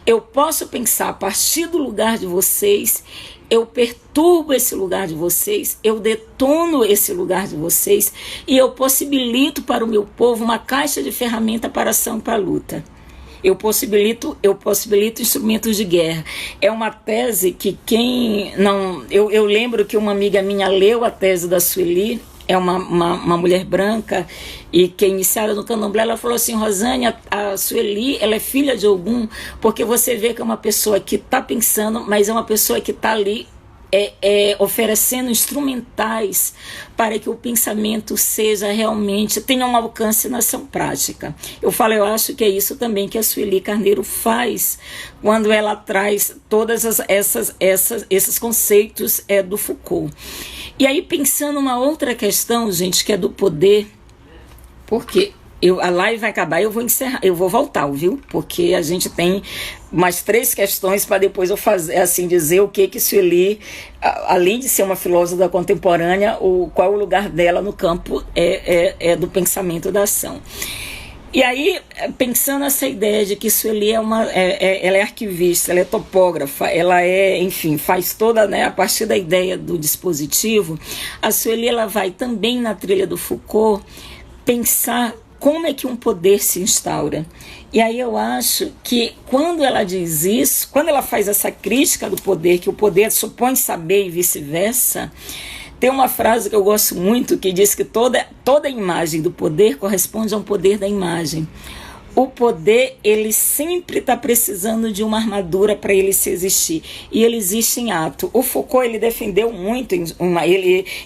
eu posso pensar a partir do lugar de vocês, eu perturbo esse lugar de vocês, eu detono esse lugar de vocês e eu possibilito para o meu povo uma caixa de ferramenta para a ação e para a luta. Eu possibilito instrumentos de guerra. É uma tese que quem não... Eu lembro que uma amiga minha leu a tese da Sueli, é uma mulher branca, e que é iniciada no candomblé, ela falou assim: Rosane, a Sueli, ela é filha de Ogum, porque você vê que é uma pessoa que está pensando, mas é uma pessoa que está ali oferecendo instrumentais para que o pensamento seja realmente, tenha um alcance na ação prática. Eu acho que é isso também que a Sueli Carneiro faz quando ela traz todas esses conceitos do Foucault. E aí, pensando uma outra questão, gente, que é do poder, porque a live vai acabar, eu vou encerrar, eu vou voltar, viu? Porque a gente tem mais 3 questões para depois eu fazer, assim, dizer o que Sueli, além de ser uma filósofa contemporânea, qual é o lugar dela no campo do pensamento da ação. E aí, pensando essa ideia de que Sueli ela é arquivista, ela é topógrafa, ela enfim, faz toda, né, a partir da ideia do dispositivo, a Sueli ela vai também na trilha do Foucault pensar como é que um poder se instaura. E aí eu acho que quando ela diz isso, quando ela faz essa crítica do poder, que o poder supõe saber e vice-versa, tem uma frase que eu gosto muito que diz que toda imagem do poder corresponde a um poder da imagem. O poder, ele sempre está precisando de uma armadura para ele se existir. E ele existe em ato. O Foucault, ele defendeu muito.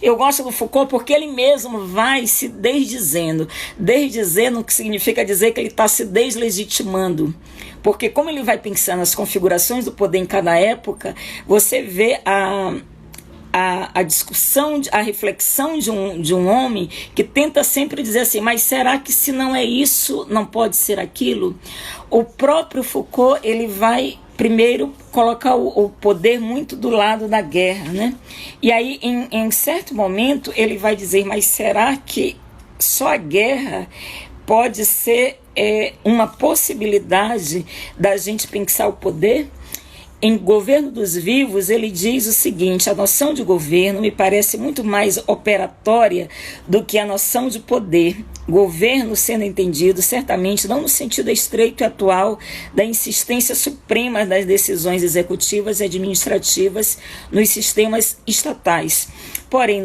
Eu gosto do Foucault porque ele mesmo vai se desdizendo. Desdizendo, que significa dizer que ele está se deslegitimando. Porque como ele vai pensando as configurações do poder em cada época, você vê a discussão, a reflexão de um homem que tenta sempre dizer assim, mas será que se não é isso, não pode ser aquilo? O próprio Foucault, ele vai primeiro colocar o poder muito do lado da guerra, né? E aí, em certo momento, ele vai dizer, mas será que só a guerra pode ser uma possibilidade da gente pensar o poder? Em Governo dos Vivos, ele diz o seguinte, a noção de governo me parece muito mais operatória do que a noção de poder. Governo sendo entendido, certamente, não no sentido estreito e atual da insistência suprema das decisões executivas e administrativas nos sistemas estatais, porém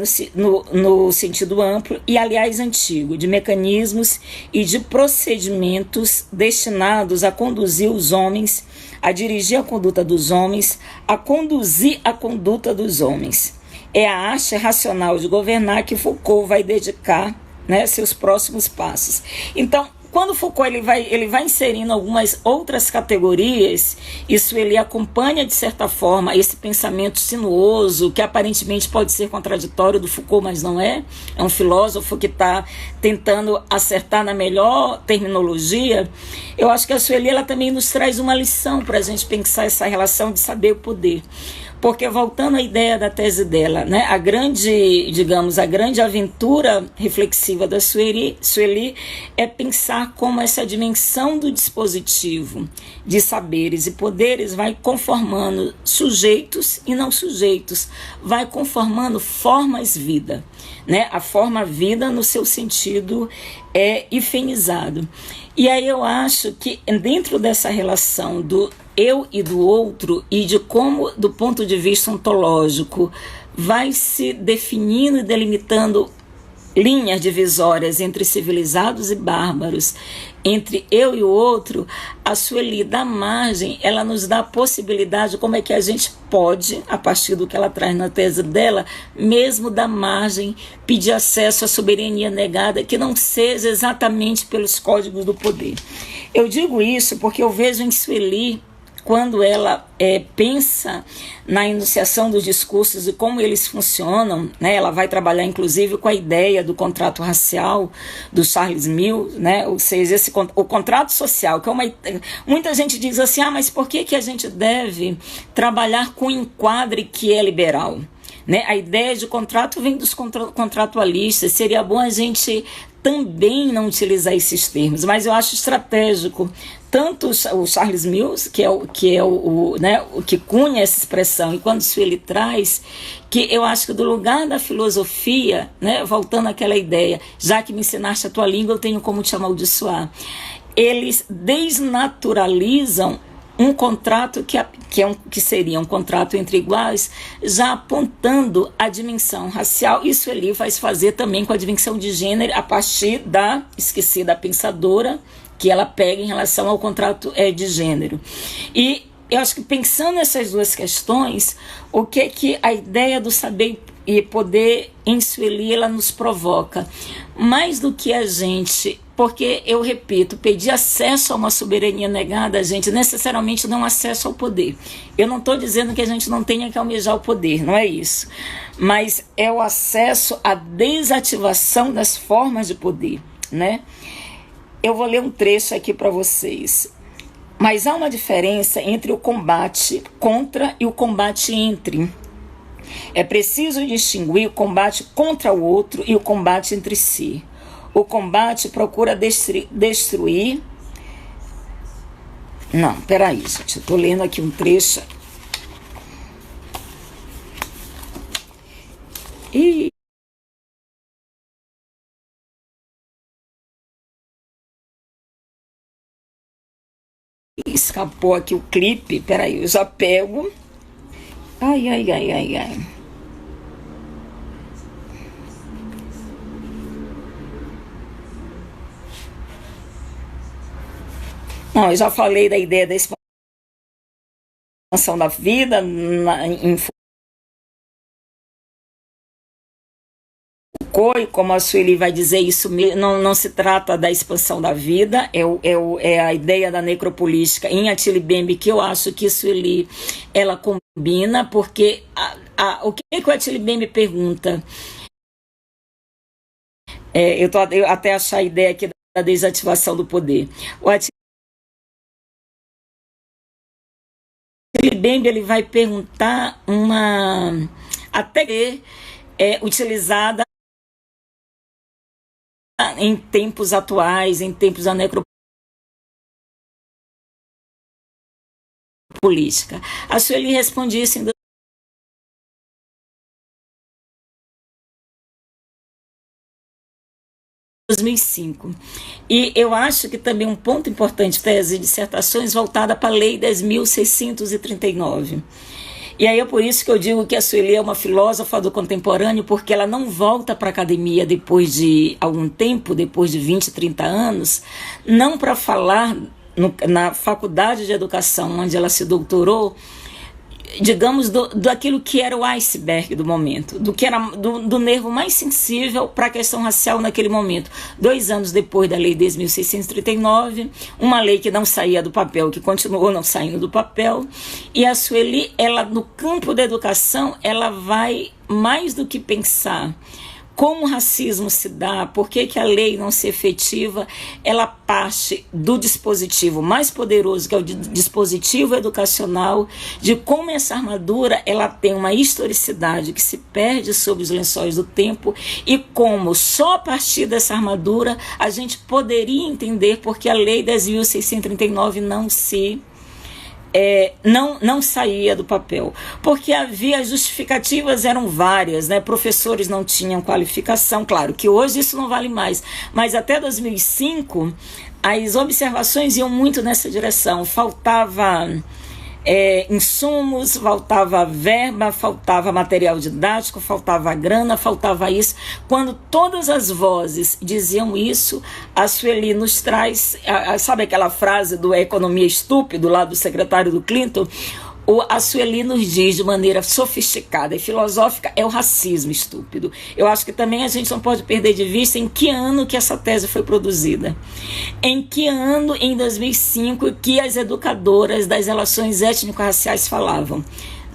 no sentido amplo e, aliás, antigo, de mecanismos e de procedimentos destinados a conduzir os homens, a dirigir a conduta dos homens, a conduzir a conduta dos homens. É a arte racional de governar que Foucault vai dedicar, né, seus próximos passos. Então, quando Foucault ele vai inserindo algumas outras categorias, isso ele acompanha, de certa forma, esse pensamento sinuoso, que aparentemente pode ser contraditório do Foucault, mas não é. É um filósofo que está tentando acertar na melhor terminologia. Eu acho que a Sueli ela também nos traz uma lição para a gente pensar essa relação de saber o poder. Porque, voltando à ideia da tese dela, né, a grande aventura reflexiva da Sueli é pensar como essa dimensão do dispositivo de saberes e poderes vai conformando sujeitos e não sujeitos, vai conformando formas-vida, né, a forma vida no seu sentido hifenizado. E aí eu acho que dentro dessa relação do eu e do outro, e de como, do ponto de vista ontológico, vai se definindo e delimitando linhas divisórias entre civilizados e bárbaros, entre eu e o outro, a Sueli da margem, ela nos dá a possibilidade de como é que a gente pode, a partir do que ela traz na tese dela, mesmo da margem, pedir acesso à soberania negada que não seja exatamente pelos códigos do poder. Eu digo isso porque eu vejo em Sueli, quando ela pensa na enunciação dos discursos e como eles funcionam, né, ela vai trabalhar inclusive com a ideia do contrato racial do Charles Mills, né, ou seja, o contrato social, que muita gente diz assim, mas por que a gente deve trabalhar com um enquadre que é liberal? Né? A ideia de contrato vem dos contratualistas, seria bom a gente também não utilizar esses termos, mas eu acho estratégico tanto o Charles Mills, que é o que cunha essa expressão, e quando isso ele traz, que eu acho que do lugar da filosofia, né, voltando àquela ideia, já que me ensinaste a tua língua, eu tenho como te amaldiçoar, eles desnaturalizam um contrato que seria um contrato entre iguais, já apontando a dimensão racial. Isso ele vai fazer também com a dimensão de gênero a partir da pensadora, que ela pega em relação ao contrato de gênero. E eu acho que pensando nessas duas questões, o que a ideia do saber e poder em Sueli ela nos provoca? Mais do que a gente, porque eu repito, pedir acesso a uma soberania negada, a gente necessariamente não acesso ao poder. Eu não estou dizendo que a gente não tenha que almejar o poder, não é isso. Mas é o acesso à desativação das formas de poder, né? Eu vou ler um trecho aqui para vocês. Mas há uma diferença entre o combate contra e o combate entre. É preciso distinguir o combate contra o outro e o combate entre si. O combate procura destruir... Não, peraí, gente. Eu estou lendo aqui um trecho. E... escapou aqui o clipe. Peraí, eu já pego. Ai, ai, ai, ai, ai. Não, eu já falei da ideia da expansão da vida em Foucault, e como a Sueli vai dizer, isso não se trata da expansão da vida, é a ideia da necropolítica em Attila Mbembe, que eu acho que Sueli ela combina, porque o que o Attila Mbembe pergunta? Eu até achar a ideia aqui da desativação do poder. O Attila Mbembe ele vai perguntar até que é utilizada em tempos atuais, em tempos da necropolítica. A Sueli respondia isso em 2005. E eu acho que também um ponto importante, tese e dissertações voltada para a Lei 10.639. E aí é por isso que eu digo que a Sueli é uma filósofa do contemporâneo, porque ela não volta para a academia depois de algum tempo, depois de 20, 30 anos, não para falar na faculdade de educação, onde ela se doutorou, digamos, daquilo que era o iceberg do momento, do que era do nervo mais sensível para a questão racial naquele momento. 2 anos depois da Lei 10.639, uma lei que não saía do papel, que continuou não saindo do papel, e a Sueli, ela, no campo da educação, ela vai mais do que pensar como o racismo se dá, por que a lei não se efetiva, ela parte do dispositivo mais poderoso, que é o dispositivo educacional, de como essa armadura ela tem uma historicidade que se perde sob os lençóis do tempo e como só a partir dessa armadura a gente poderia entender porque a lei 10.639 não saía do papel, porque havia justificativas, eram várias, né? Professores não tinham qualificação, claro que hoje isso não vale mais, mas até 2005 as observações iam muito nessa direção, faltava insumos, faltava verba, faltava material didático, faltava grana, faltava isso. Quando todas as vozes diziam isso, a Sueli nos traz, sabe aquela frase do economia estúpido lá do secretário do Clinton? A Sueli nos diz de maneira sofisticada e filosófica, é o racismo estúpido. Eu acho que também a gente não pode perder de vista em que ano que essa tese foi produzida. Em que ano, em 2005, que as educadoras das relações étnico-raciais falavam,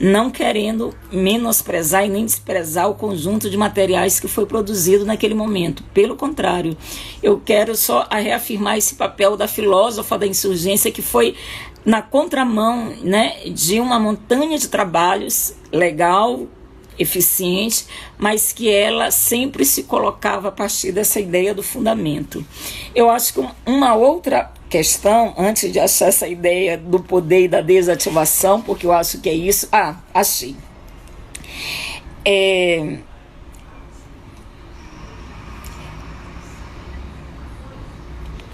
não querendo menosprezar e nem desprezar o conjunto de materiais que foi produzido naquele momento. Pelo contrário, eu quero só reafirmar esse papel da filósofa da insurgência que foi na contramão, né, de uma montanha de trabalhos legal, eficiente, mas que ela sempre se colocava a partir dessa ideia do fundamento. Eu acho que uma outra questão, antes de achar essa ideia do poder e da desativação, porque eu acho que é isso... achei.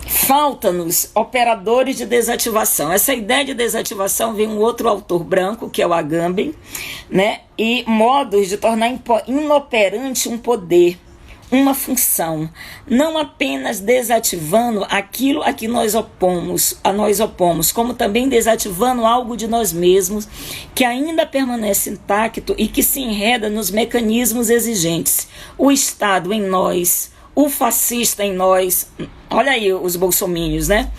Falta-nos operadores de desativação. Essa ideia de desativação vem um outro autor branco, que é o Agamben, né? E modos de tornar inoperante um poder uma função, não apenas desativando aquilo a que nós opomos, como também desativando algo de nós mesmos que ainda permanece intacto e que se enreda nos mecanismos exigentes. O Estado em nós, o fascista em nós, olha aí os bolsomínios, né?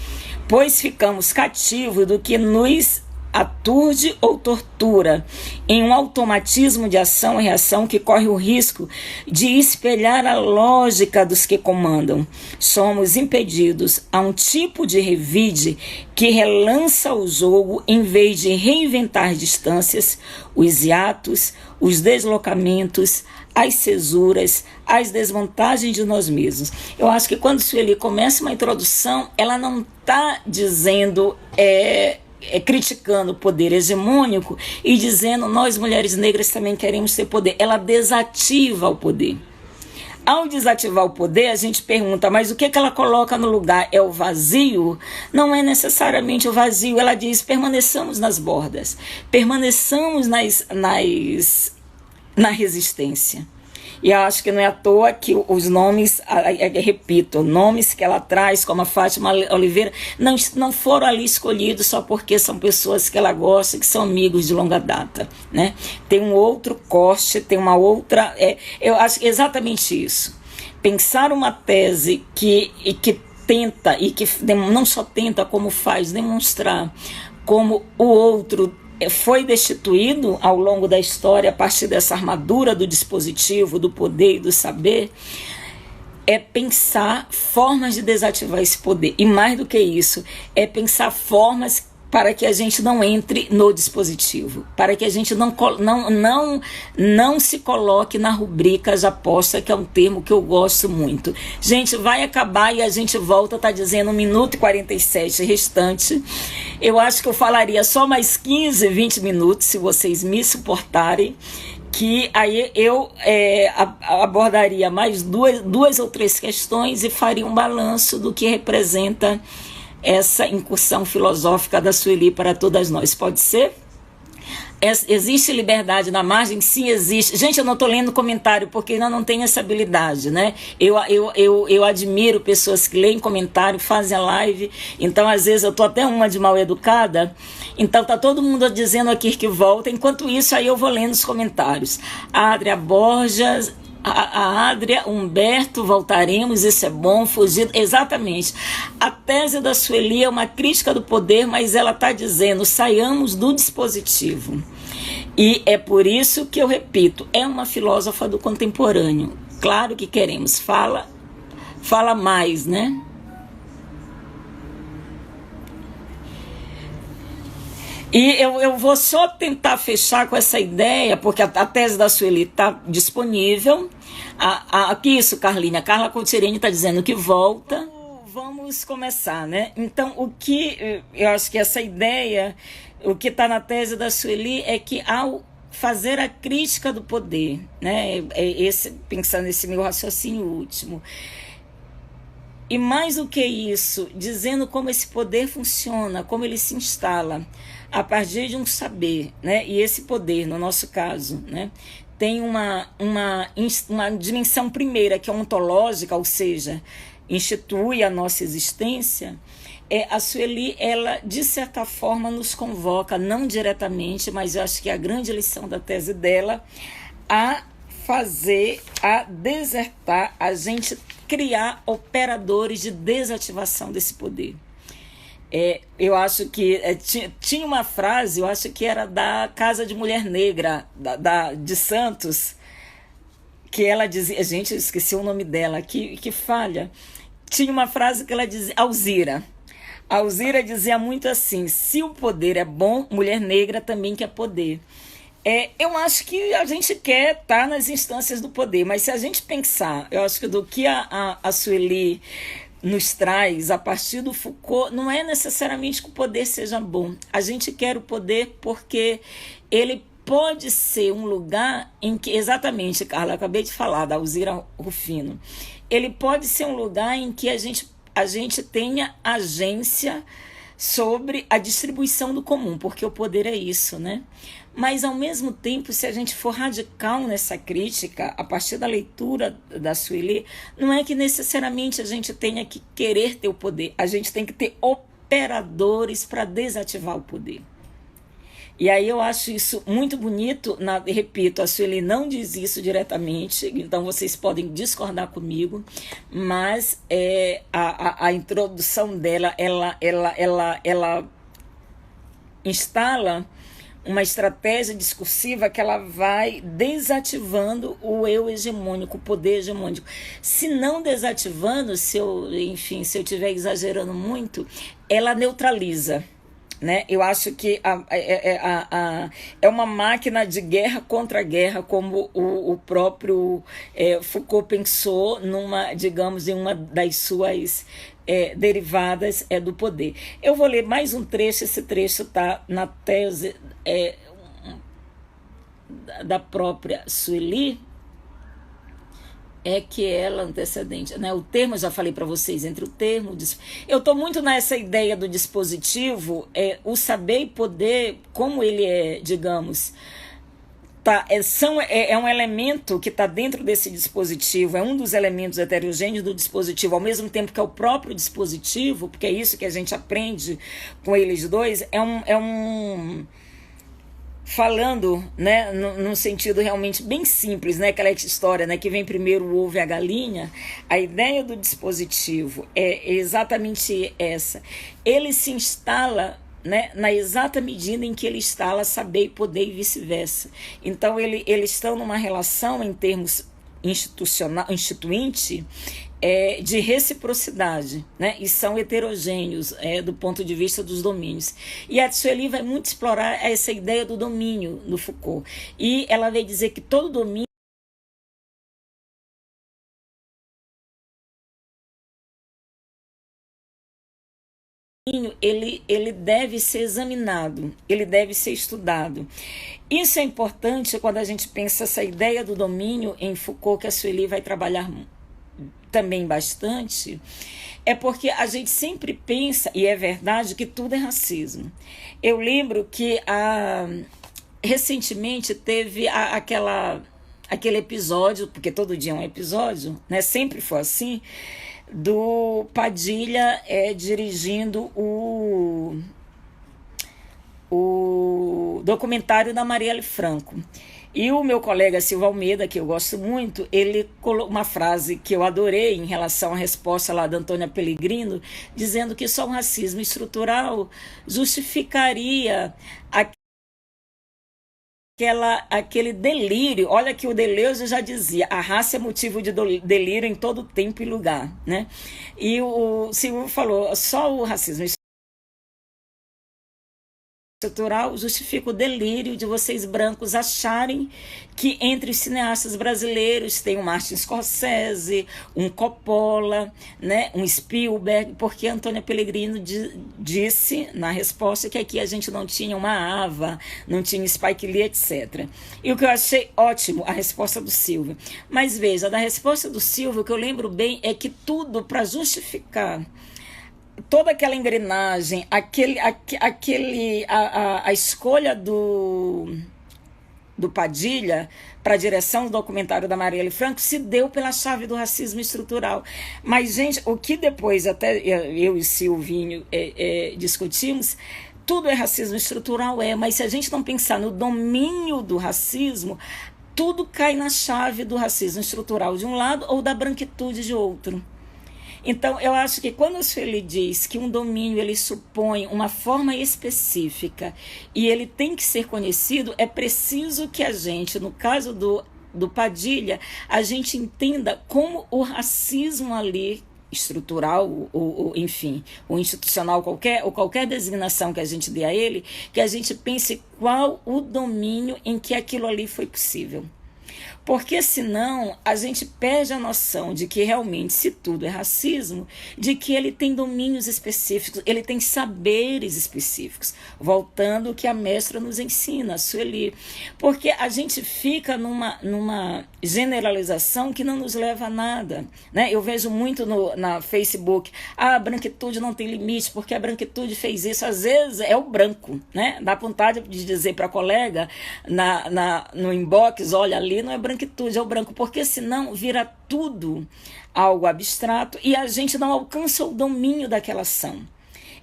Pois ficamos cativos do que nos aturde ou tortura, em um automatismo de ação e reação que corre o risco de espelhar a lógica dos que comandam. Somos impedidos a um tipo de revide que relança o jogo em vez de reinventar distâncias, os hiatos, os deslocamentos, as cesuras, as desvantagens de nós mesmos. Eu acho que quando Sueli começa uma introdução, ela não está dizendo criticando o poder hegemônico e dizendo nós mulheres negras também queremos ter poder. Ela desativa o poder. Ao desativar o poder, a gente pergunta, mas o que ela coloca no lugar? É o vazio? Não é necessariamente o vazio. Ela diz, permaneçamos nas bordas, permaneçamos na resistência. E eu acho que não é à toa que os nomes, repito, nomes que ela traz, como a Fátima Oliveira, não foram ali escolhidos só porque são pessoas que ela gosta, que são amigos de longa data, né? Tem um outro corte, tem uma outra... eu acho exatamente isso. Pensar uma tese que tenta, e que não só tenta, como faz demonstrar como o outro foi destituído ao longo da história a partir dessa armadura do dispositivo, do poder e do saber, é pensar formas de desativar esse poder. E mais do que isso, é pensar formas para que a gente não entre no dispositivo, para que a gente não se coloque na rubrica já posta, que é um termo que eu gosto muito. Gente, vai acabar e a gente volta, está dizendo 1 minuto e 47 restante. Eu acho que eu falaria só mais 15, 20 minutos, se vocês me suportarem, que aí eu abordaria mais duas ou três questões e faria um balanço do que representa essa incursão filosófica da Sueli para todas nós. Pode ser? Existe liberdade na margem? Sim, existe. Gente, eu não estou lendo comentário porque ainda não tenho essa habilidade, né? Eu admiro pessoas que leem comentário, fazem a live, então às vezes eu estou até uma de mal educada, então tá todo mundo dizendo aqui que volta, enquanto isso aí eu vou lendo os comentários. A Adria Borges... A Adria, Humberto, voltaremos, isso é bom, fugir. Exatamente. A tese da Sueli é uma crítica do poder, mas ela está dizendo, saiamos do dispositivo. E é por isso que eu repito, é uma filósofa do contemporâneo. Claro que queremos, fala mais, né? E eu vou só tentar fechar com essa ideia, porque a tese da Sueli está disponível. Aqui isso, Carlinha. A Carla Coutirene está dizendo que volta. Vamos começar, né? Então, eu acho que essa ideia, o que está na tese da Sueli é que ao fazer a crítica do poder, né? Pensando nesse meu raciocínio último, e mais do que isso, dizendo como esse poder funciona, como ele se instala a partir de um saber, né? E esse poder, no nosso caso, né, tem uma dimensão primeira, que é ontológica, ou seja, institui a nossa existência. A Sueli, ela, de certa forma, nos convoca, não diretamente, mas eu acho que é a grande lição da tese dela, a desertar, a gente criar operadores de desativação desse poder. Eu acho que tinha uma frase, eu acho que era da Casa de Mulher Negra, de Santos, que ela dizia, gente, eu esqueci o nome dela, que falha. Tinha uma frase que ela dizia, Alzira dizia muito assim, se o poder é bom, mulher negra também quer poder. Eu acho que a gente quer estar nas instâncias do poder, mas se a gente pensar, eu acho que do que a Sueli nos traz a partir do Foucault, não é necessariamente que o poder seja bom. A gente quer o poder porque ele pode ser um lugar em que, exatamente, Carla, eu acabei de falar da Alzira Rufino, ele pode ser um lugar em que a gente tenha agência sobre a distribuição do comum, porque o poder é isso, né? Mas, ao mesmo tempo, se a gente for radical nessa crítica, a partir da leitura da Sueli, não é que necessariamente a gente tenha que querer ter o poder, a gente tem que ter operadores para desativar o poder. E aí eu acho isso muito bonito, repito, a Sueli não diz isso diretamente, então vocês podem discordar comigo, mas a introdução dela, ela instala uma estratégia discursiva que ela vai desativando o eu hegemônico, o poder hegemônico. Se não desativando, se eu estiver exagerando muito, ela neutraliza. Né? Eu acho que é uma máquina de guerra contra guerra, como o próprio Foucault pensou em uma das suas derivadas do poder. Eu vou ler mais um trecho, esse trecho está na tese da própria Sueli, que ela antecedente, né? O termo, eu já falei para vocês, entre o termo, eu estou muito nessa ideia do dispositivo, o saber e poder, como ele digamos, é um elemento que está dentro desse dispositivo, é um dos elementos heterogêneos do dispositivo, ao mesmo tempo que é o próprio dispositivo, porque é isso que a gente aprende com eles dois, falando, né, num sentido realmente bem simples, né, aquela história, né, que vem primeiro o ovo e a galinha, a ideia do dispositivo é exatamente essa. Ele se instala, né, na exata medida em que ele instala saber e poder e vice-versa. Então, eles estão numa relação, em termos instituinte, de reciprocidade, né? E são heterogêneos do ponto de vista dos domínios. E a Sueli vai muito explorar essa ideia do domínio no Foucault. E ela vai dizer que todo domínio ele deve ser examinado, ele deve ser estudado. Isso é importante quando a gente pensa essa ideia do domínio em Foucault, que a Sueli vai trabalhar também bastante, porque a gente sempre pensa, e é verdade, que tudo é racismo. Eu lembro que recentemente teve aquele episódio, porque todo dia é um episódio, né? Sempre foi assim, do Padilha dirigindo o documentário da Marielle Franco. E o meu colega Silva Almeida, que eu gosto muito, ele colocou uma frase que eu adorei em relação à resposta lá da Antônia Pellegrino, dizendo que só o racismo estrutural justificaria aquele delírio. Olha que o Deleuze já dizia, a raça é motivo de delírio em todo tempo e lugar, né? E o Silvio falou, só o racismo estrutural justifica o delírio de vocês brancos acharem que entre os cineastas brasileiros tem um Martin Scorsese, um Coppola, né, um Spielberg, porque Antônia Pellegrino disse na resposta que aqui a gente não tinha uma Ava, não tinha Spike Lee, etc. E o que eu achei ótimo, a resposta do Silvio. Mas veja, da resposta do Silvio, o que eu lembro bem é que tudo para justificar toda aquela engrenagem, a escolha do Padilha para a direção do documentário da Marielle Franco se deu pela chave do racismo estrutural. Mas, gente, o que depois até eu e Silvinho discutimos, tudo é racismo estrutural, mas se a gente não pensar no domínio do racismo, tudo cai na chave do racismo estrutural de um lado ou da branquitude de outro. Então, eu acho que quando a Sueli diz que um domínio ele supõe uma forma específica e ele tem que ser conhecido, é preciso que a gente, no caso do Padilha, a gente entenda como o racismo ali estrutural, enfim, ou institucional, qualquer designação que a gente dê a ele, que a gente pense qual o domínio em que aquilo ali foi possível. Porque senão a gente perde a noção de que realmente, se tudo é racismo, de que ele tem domínios específicos, ele tem saberes específicos. Voltando ao que a mestra nos ensina, a Sueli. Porque a gente fica numa generalização que não nos leva a nada. Né? Eu vejo muito na Facebook, a branquitude não tem limite, porque a branquitude fez isso. Às vezes é o branco. Né? Dá vontade de dizer para a colega no inbox, olha, ali não é branquitude, é o branco, porque senão vira tudo algo abstrato e a gente não alcança o domínio daquela ação.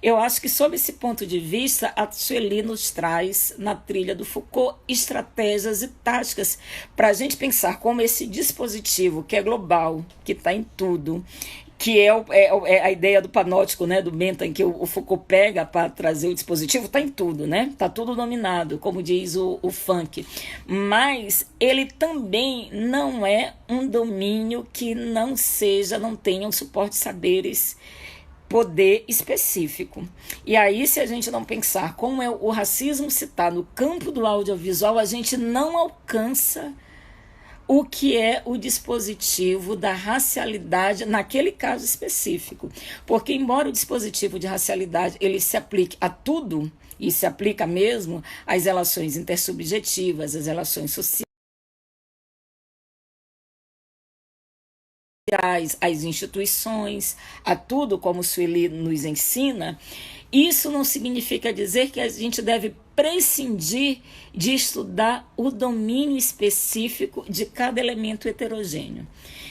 Eu acho que, sob esse ponto de vista, a Sueli nos traz, na trilha do Foucault, estratégias e táticas para a gente pensar como esse dispositivo, que é global, que está em tudo, que é a ideia do panóptico, né, do Bentham, que o Foucault pega para trazer o dispositivo, está em tudo, né? Está tudo dominado, como diz o Funk. Mas ele também não é um domínio que não tenha um suporte de saberes, poder específico. E aí, se a gente não pensar como o racismo se está no campo do audiovisual, a gente não alcança o que é o dispositivo da racialidade naquele caso específico. Porque, embora o dispositivo de racialidade ele se aplique a tudo, e se aplica mesmo às relações intersubjetivas, às relações sociais, às instituições, a tudo, como Sueli nos ensina, isso não significa dizer que a gente deve prescindir de estudar o domínio específico de cada elemento heterogêneo.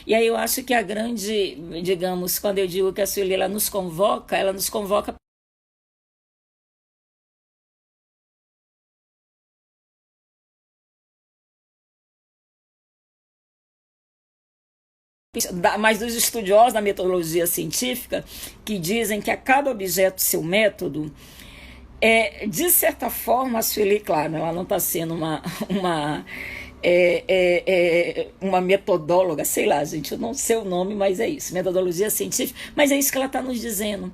E aí eu acho que a grande, digamos, quando eu digo que a Sueli ela nos convoca mas dos estudiosos da metodologia científica, que dizem que a cada objeto seu método, de certa forma, a Sueli, claro, ela não está sendo uma metodóloga, sei lá, gente, eu não sei o nome, mas é isso, metodologia científica, mas é isso que ela está nos dizendo.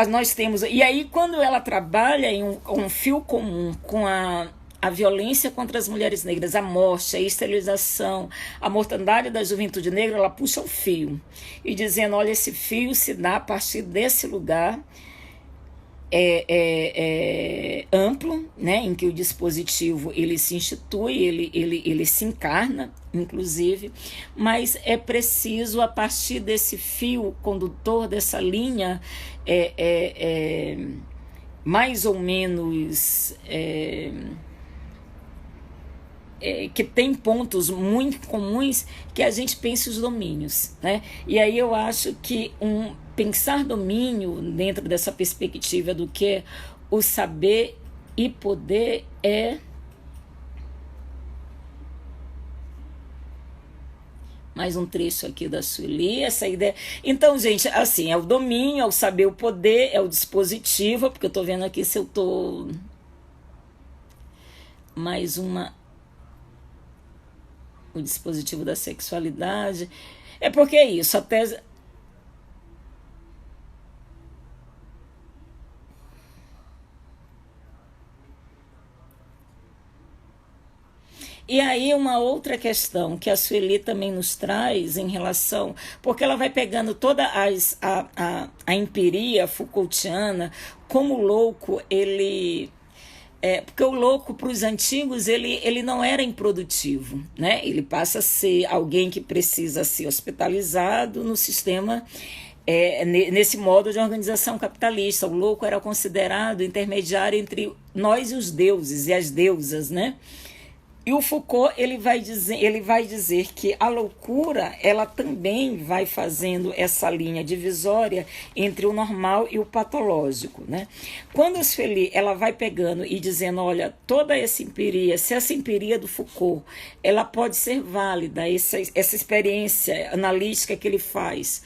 Nós temos, e aí quando ela trabalha em um fio comum com a violência contra as mulheres negras, a morte, a esterilização, a mortandade da juventude negra, ela puxa o fio e dizendo, olha, esse fio se dá a partir desse lugar amplo, né, em que o dispositivo ele se institui, ele se encarna, inclusive, mas é preciso, a partir desse fio condutor, dessa linha mais ou menos que tem pontos muito comuns, que a gente pense os domínios, né? E aí eu acho que pensar domínio dentro dessa perspectiva do que o saber e poder mais um trecho aqui da Sueli, essa ideia. Então, gente, assim, é o domínio, é o saber, o poder, é o dispositivo, porque eu estou vendo aqui se eu estou... Mais uma... O dispositivo da sexualidade. É porque é isso, a tese... E aí uma outra questão que a Sueli também nos traz em relação... Porque ela vai pegando toda a empiria Foucaultiana, como o louco, ele... porque o louco, para os antigos, ele não era improdutivo, né? Ele passa a ser alguém que precisa ser hospitalizado no sistema, nesse modo de organização capitalista. O louco era considerado intermediário entre nós e os deuses e as deusas, né? E o Foucault ele vai dizer que a loucura ela também vai fazendo essa linha divisória entre o normal e o patológico, né? Quando a Sueli ela vai pegando e dizendo, olha, toda essa empiria, se essa empiria do Foucault ela pode ser válida, essa experiência analítica que ele faz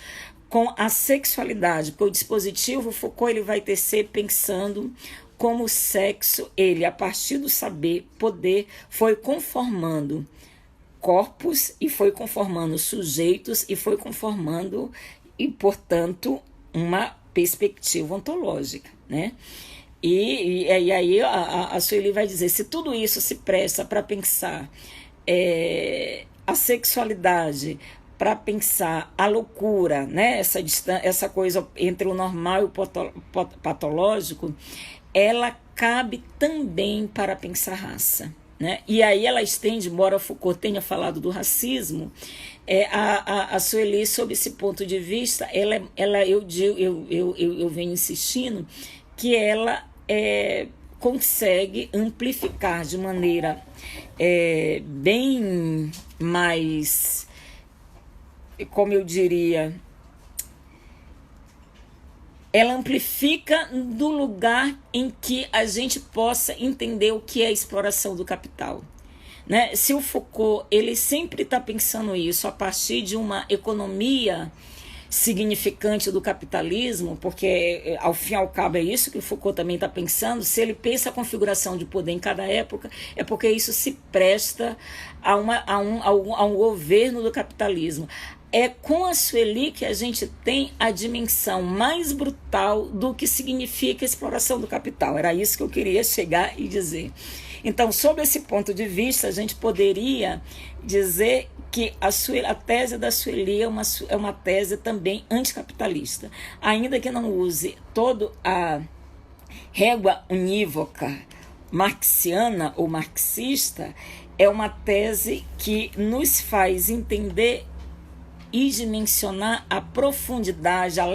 com a sexualidade, porque o dispositivo Foucault ele vai tecer pensando como o sexo, ele, a partir do saber, poder, foi conformando corpos e foi conformando sujeitos e foi conformando, e, portanto, uma perspectiva ontológica, né? E aí a Sueli vai dizer, se tudo isso se presta para pensar a sexualidade, para pensar a loucura, né? Essa coisa entre o normal e o patológico, ela cabe também para pensar raça, né? E aí ela estende, embora Foucault tenha falado do racismo, a Sueli, sob esse ponto de vista, eu venho insistindo que ela consegue amplificar de maneira bem mais, como eu diria, ela amplifica do lugar em que a gente possa entender o que é a exploração do capital, né? Se o Foucault, ele sempre está pensando isso a partir de uma economia significante do capitalismo, porque ao fim e ao cabo é isso que o Foucault também está pensando. Se ele pensa a configuração de poder em cada época, é porque isso se presta a um governo do capitalismo. É com a Sueli que a gente tem a dimensão mais brutal do que significa a exploração do capital. Era isso que eu queria chegar e dizer. Então, sob esse ponto de vista, a gente poderia dizer que a tese da Sueli é uma tese também anticapitalista. Ainda que não use toda a régua unívoca marxiana ou marxista, é uma tese que nos faz entender e dimensionar a profundidade, a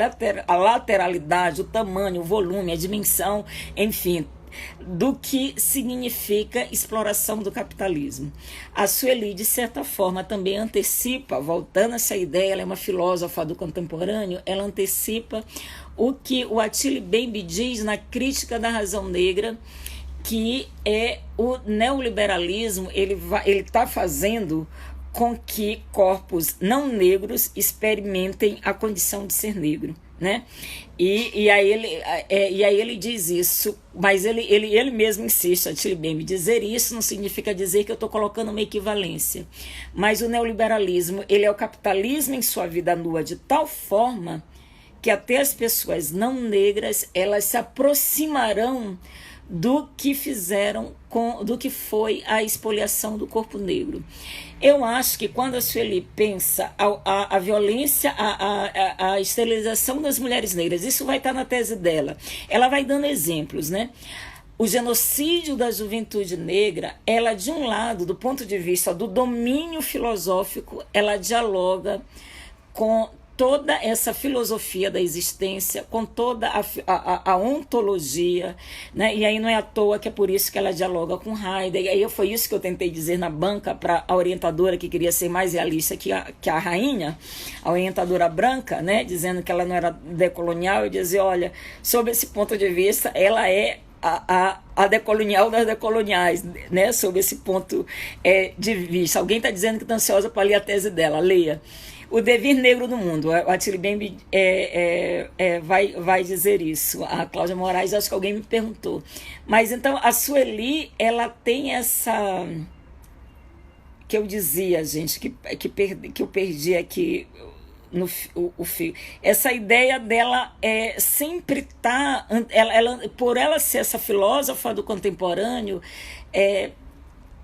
lateralidade, o tamanho, o volume, a dimensão, enfim, do que significa exploração do capitalismo. A Sueli, de certa forma, também antecipa, voltando a essa ideia, ela é uma filósofa do contemporâneo, ela antecipa o que o Attila Mbembe diz na Crítica da Razão Negra, que é o neoliberalismo, ele está fazendo com que corpos não negros experimentem a condição de ser negro, né? E aí ele diz isso, mas ele mesmo insiste, Attila Mbembe, dizer isso não significa dizer que eu estou colocando uma equivalência, mas o neoliberalismo, ele é o capitalismo em sua vida nua de tal forma que até as pessoas não negras, elas se aproximarão do que do que foi a expoliação do corpo negro. Eu acho que quando a Sueli pensa a violência, a esterilização das mulheres negras, isso vai estar na tese dela. Ela vai dando exemplos, né? O genocídio da juventude negra, ela, de um lado, do ponto de vista do domínio filosófico, ela dialoga com toda essa filosofia da existência, com toda a ontologia, né? E aí não é à toa que é por isso que ela dialoga com Heidegger. E aí foi isso que eu tentei dizer na banca para a orientadora que queria ser mais realista que a rainha, a orientadora branca, né? Dizendo que ela não era decolonial, e dizer, olha, sob esse ponto de vista, ela é a decolonial das decoloniais, né? Sob esse ponto de vista. Alguém está dizendo que está ansiosa para ler a tese dela, leia. O devir negro no mundo, o Attila Mbembe vai dizer isso. A Cláudia Moraes, acho que alguém me perguntou. Mas então a Sueli, ela tem essa, que eu dizia, gente, que eu perdi aqui o fio. Essa ideia dela sempre tá, por ela ser essa filósofa do contemporâneo,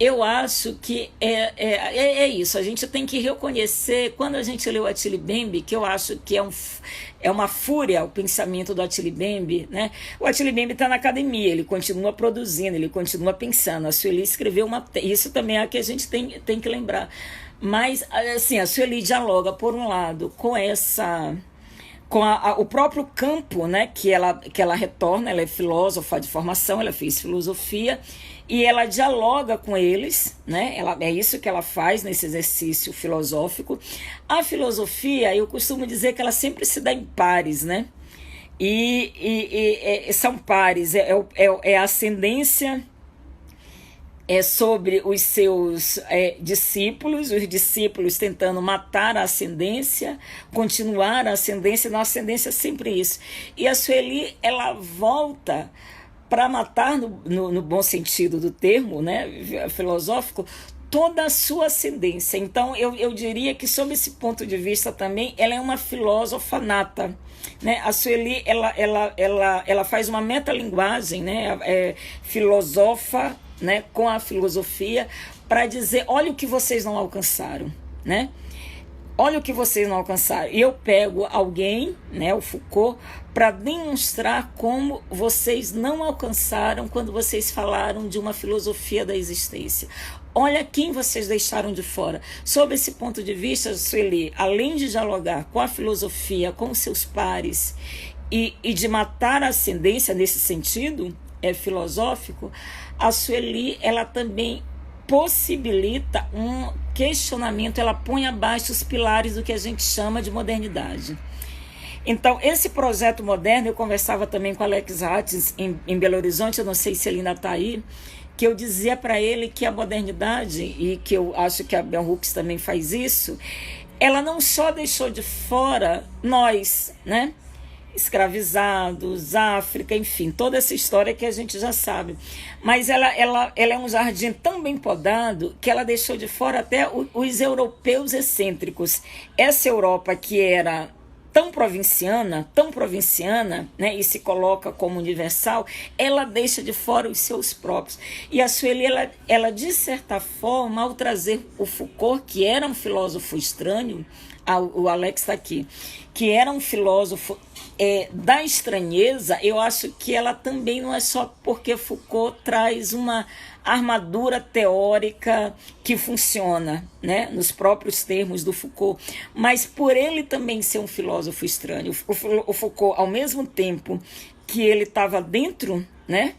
eu acho que é isso. A gente tem que reconhecer, quando a gente lê o Attila Mbembe, que eu acho que é uma fúria o pensamento do Attila Mbembe, né? O Attila Mbembe está na academia, ele continua produzindo, ele continua pensando. A Sueli escreveu isso também é o que a gente tem que lembrar. Mas, assim, a Sueli dialoga, por um lado, com o próprio campo, né, que ela retorna. Ela é filósofa de formação, ela fez filosofia, e ela dialoga com eles, né? É isso que ela faz nesse exercício filosófico. A filosofia, eu costumo dizer que ela sempre se dá em pares, né? E são pares, a ascendência sobre os seus discípulos, os discípulos tentando matar a ascendência, continuar a ascendência. Na ascendência é sempre isso. E a Sueli, ela volta para matar, no bom sentido do termo, né, filosófico, toda a sua ascendência. Então, eu diria que, sob esse ponto de vista também, ela é uma filósofa nata, né? A Sueli, ela faz uma metalinguagem, né? Filosofa né, com a filosofia para dizer, olha o que vocês não alcançaram, né? Olha o que vocês não alcançaram. E eu pego alguém, né, o Foucault, para demonstrar como vocês não alcançaram quando vocês falaram de uma filosofia da existência. Olha quem vocês deixaram de fora. Sob esse ponto de vista, Sueli, além de dialogar com a filosofia, com os seus pares, e de matar a ascendência nesse sentido filosófico, a Sueli, ela também possibilita um questionamento, ela põe abaixo os pilares do que a gente chama de modernidade. Então, esse projeto moderno, eu conversava também com Alex Hattins em Belo Horizonte, eu não sei se ele ainda está aí, que eu dizia para ele que a modernidade, e que eu acho que a Bell Hooks também faz isso, ela não só deixou de fora nós, né? Escravizados, África, enfim, toda essa história que a gente já sabe. Mas ela é um jardim tão bem podado que ela deixou de fora até os europeus excêntricos. Essa Europa que era tão provinciana, né, e se coloca como universal, ela deixa de fora os seus próprios. E a Sueli, ela de certa forma, ao trazer o Foucault, que era um filósofo estranho, o Alex está aqui, que era um filósofo da estranheza, eu acho que ela também não é só porque Foucault traz uma armadura teórica que funciona, né, nos próprios termos do Foucault, mas por ele também ser um filósofo estranho. O Foucault, ao mesmo tempo que ele estava dentro, né,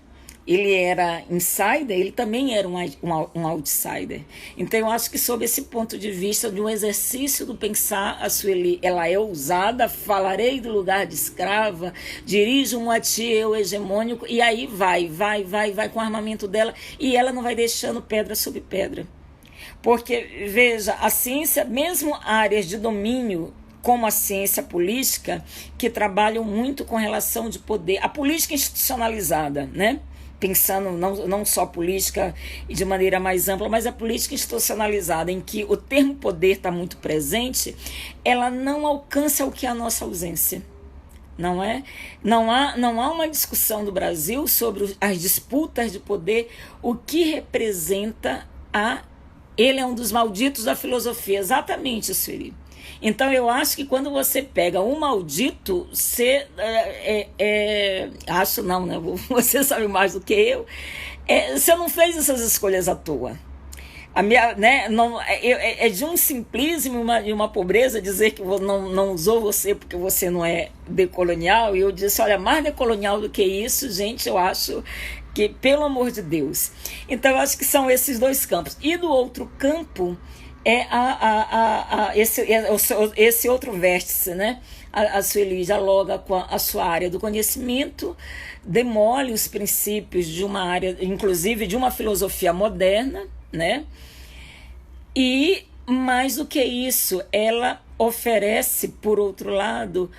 ele era insider, ele também era um outsider. Então eu acho que sob esse ponto de vista de um exercício do pensar, a Sueli, ela é ousada, falarei do lugar de escrava, dirijo um eu hegemônico, e aí vai com o armamento dela, e ela não vai deixando pedra sobre pedra. Porque, veja, a ciência, mesmo áreas de domínio, como a ciência política, que trabalham muito com relação de poder, a política institucionalizada, né? Pensando não só política de maneira mais ampla, mas a política institucionalizada, em que o termo poder está muito presente, ela não alcança o que é a nossa ausência. Não é? Não há uma discussão do Brasil sobre as disputas de poder, o que representa ele é um dos malditos da filosofia, exatamente, Sueli. Então eu acho que quando você pega um maldito, você acho não, né? Você sabe mais do que eu. Você não fez essas escolhas à toa. A minha, né, não, de um simplismo e uma pobreza dizer que não usou você porque você não é decolonial. E eu disse, olha, mais decolonial do que isso, gente, eu acho que, pelo amor de Deus. Então eu acho que são esses dois campos. E do outro campo esse outro vértice, né? A Sueli dialoga com a sua área do conhecimento, demole os princípios de uma área, inclusive de uma filosofia moderna, né? E, mais do que isso, ela oferece, por outro lado,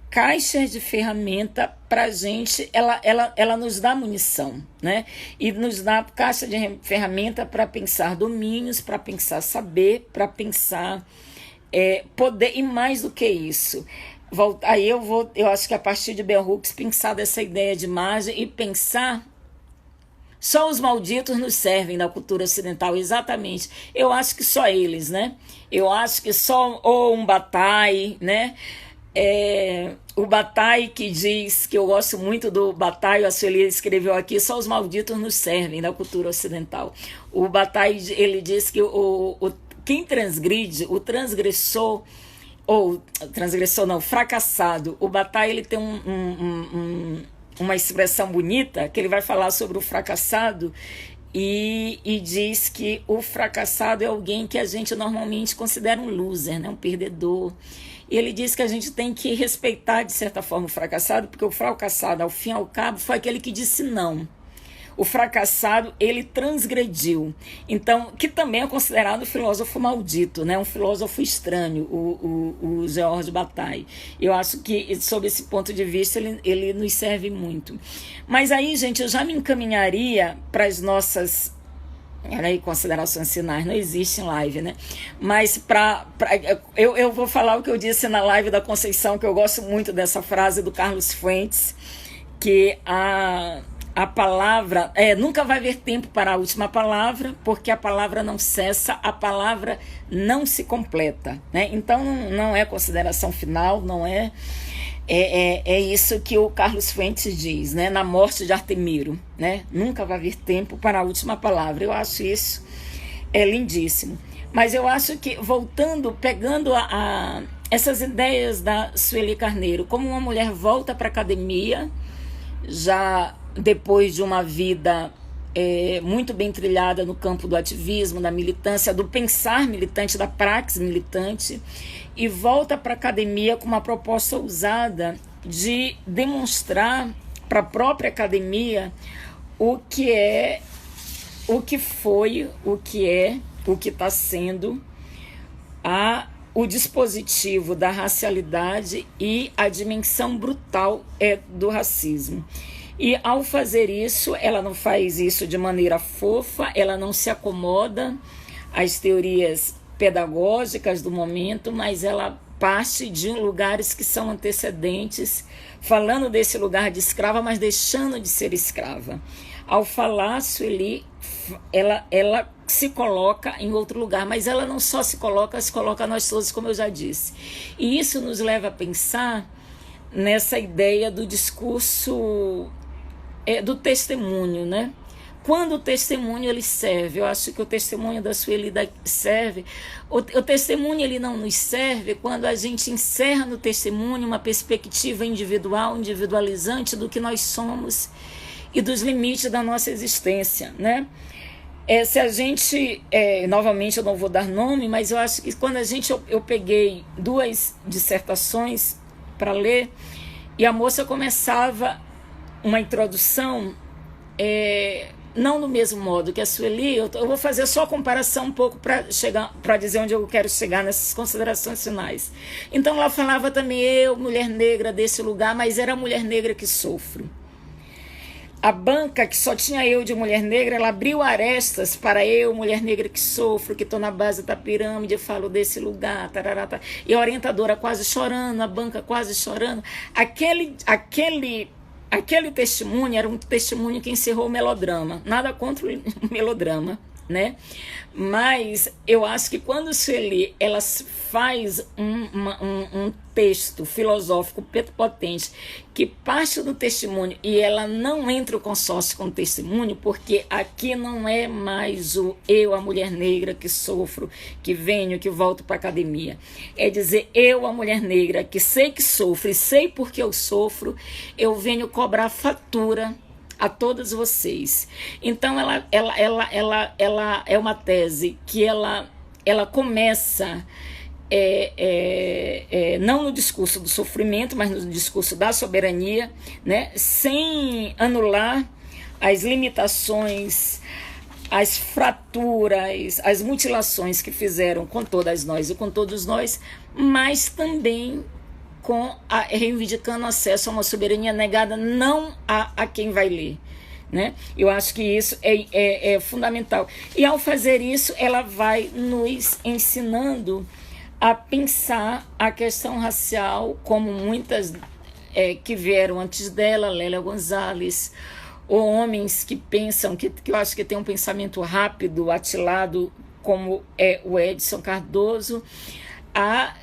caixas de ferramenta para a gente, ela nos dá munição, né? E nos dá caixa de ferramenta para pensar domínios, para pensar saber, para pensar poder, e mais do que isso. Aí eu acho que a partir de Bell Hooks, pensar dessa ideia de imagem e pensar só os malditos nos servem na cultura ocidental, exatamente. Eu acho que só eles, né? Eu acho que só um Bataille, né? O Bataille, que diz, que eu gosto muito do Bataille, a Sueli escreveu aqui, só os malditos nos servem na cultura ocidental. O Bataille, ele diz que quem transgride, o transgressor, fracassado. O Bataille, ele tem uma expressão bonita, que ele vai falar sobre o fracassado, e diz que o fracassado é alguém que a gente normalmente considera um loser, né? Um perdedor. E ele diz que a gente tem que respeitar, de certa forma, o fracassado, porque o fracassado, ao fim e ao cabo, foi aquele que disse não. O fracassado, ele transgrediu. Então, que também é considerado um filósofo maldito, né? Um filósofo estranho, o Georges Bataille. Eu acho que, sob esse ponto de vista, ele nos serve muito. Mas aí, gente, eu já me encaminharia para as nossas... Aí, considerações finais, não existe em live, né? Mas eu vou falar o que eu disse na live da Conceição, que eu gosto muito dessa frase do Carlos Fuentes, que a a palavra, nunca vai haver tempo para a última palavra, porque a palavra não cessa, a palavra não se completa, né? Então não é consideração final, não é isso que o Carlos Fuentes diz, né? Na morte de Artemiro, né? Nunca vai haver tempo para a última palavra. Eu acho isso lindíssimo. Mas eu acho que, voltando, pegando essas ideias da Sueli Carneiro, como uma mulher volta para a academia, já depois de uma vida muito bem trilhada no campo do ativismo, da militância, do pensar militante, da praxis militante, e volta para a academia com uma proposta ousada de demonstrar para a própria academia o que é, o que foi, o que é, o que está sendo o dispositivo da racialidade e a dimensão brutal do racismo. E ao fazer isso, ela não faz isso de maneira fofa, ela não se acomoda às teorias pedagógicas do momento, mas ela parte de lugares que são antecedentes, falando desse lugar de escrava, mas deixando de ser escrava. Ao falar, Sueli, ela se coloca em outro lugar, mas ela não só se coloca nós todos, como eu já disse. E isso nos leva a pensar nessa ideia do discurso, do testemunho, né? Quando o testemunho ele serve, eu acho que o testemunho da Sueli serve, o testemunho ele não nos serve quando a gente encerra no testemunho uma perspectiva individual, individualizante do que nós somos e dos limites da nossa existência, né? Se a gente, novamente eu não vou dar nome, mas eu acho que quando eu peguei 2 dissertações para ler, e a moça começava uma introdução, não do mesmo modo que a Sueli, eu vou fazer só a comparação um pouco para dizer onde eu quero chegar nessas considerações finais. Então ela falava também, eu, mulher negra desse lugar, mas era a mulher negra que sofro. A banca, que só tinha eu de mulher negra, ela abriu arestas para eu, mulher negra que sofro, que estou na base da pirâmide, falo desse lugar, tarará, e a orientadora quase chorando, a banca quase chorando. Aquele testemunho era um testemunho que encerrou o melodrama. Nada contra o melodrama, né? Mas eu acho que quando Sueli ela faz um texto filosófico potente que parte do testemunho e ela não entra o consórcio com o testemunho, porque aqui não é mais o eu, a mulher negra que sofro, que venho, que volto para a academia. É dizer, eu, a mulher negra que sei que sofro e sei porque eu sofro, eu venho cobrar fatura a todos vocês. Então ela é uma tese que ela começa não no discurso do sofrimento, mas no discurso da soberania, né? Sem anular as limitações, as fraturas, as mutilações que fizeram com todas nós e com todos nós, mas também reivindicando acesso a uma soberania negada não a quem vai ler, né? Eu acho que isso é fundamental. E ao fazer isso, ela vai nos ensinando a pensar a questão racial como muitas que vieram antes dela, Lélia Gonzalez, ou homens que pensam, que eu acho que tem um pensamento rápido, atilado, como o Edson Cardoso, a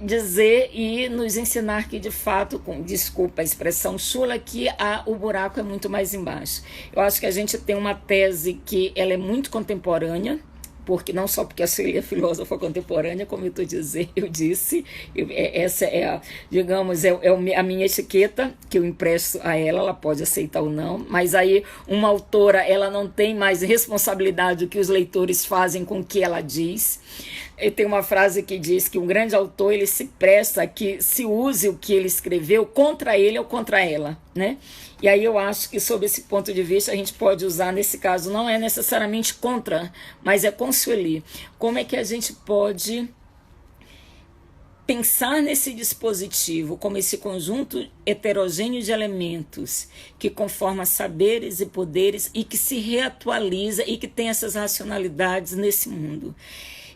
dizer e nos ensinar que de fato, desculpa a expressão chula, que o buraco é muito mais embaixo. Eu acho que a gente tem uma tese que ela é muito contemporânea, porque não só porque a Sueli é filósofa contemporânea, como eu disse, essa é digamos, a minha etiqueta que eu empresto a ela pode aceitar ou não, mas aí uma autora, ela não tem mais responsabilidade do que os leitores fazem com o que ela diz. E tem uma frase que diz que um grande autor, ele se presta a que se use o que ele escreveu contra ele ou contra ela, né? E aí eu acho que, sob esse ponto de vista, a gente pode usar, nesse caso, não é necessariamente contra, mas é com Sueli. Como é que a gente pode pensar nesse dispositivo como esse conjunto heterogêneo de elementos que conforma saberes e poderes e que se reatualiza e que tem essas racionalidades nesse mundo?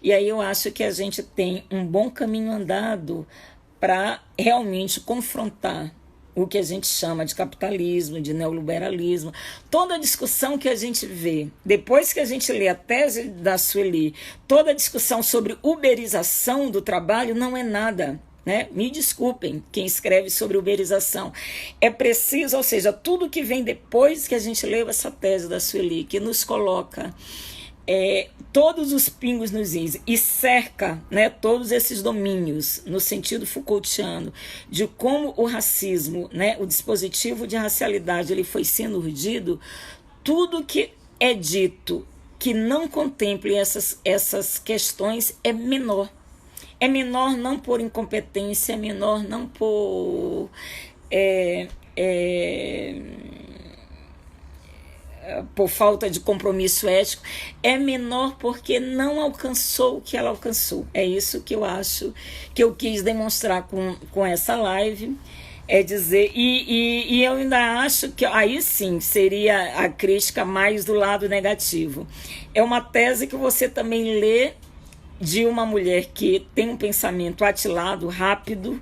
E aí eu acho que a gente tem um bom caminho andado para realmente confrontar o que a gente chama de capitalismo, de neoliberalismo, toda a discussão que a gente vê, depois que a gente lê a tese da Sueli, toda a discussão sobre uberização do trabalho não é nada, né? Me desculpem quem escreve sobre uberização. É preciso, ou seja, tudo que vem depois que a gente leu essa tese da Sueli, que nos coloca todos os pingos nos is e cerca, né, todos esses domínios, no sentido Foucaultiano, de como o racismo, né, o dispositivo de racialidade, ele foi sendo urdido, tudo que é dito que não contemple essas questões é menor. É menor não por incompetência, é menor não por por falta de compromisso ético, é menor porque não alcançou o que ela alcançou. É isso que eu acho que eu quis demonstrar com essa live, é dizer, e eu ainda acho que aí sim seria a crítica mais do lado negativo. É uma tese que você também lê de uma mulher que tem um pensamento atilado, rápido,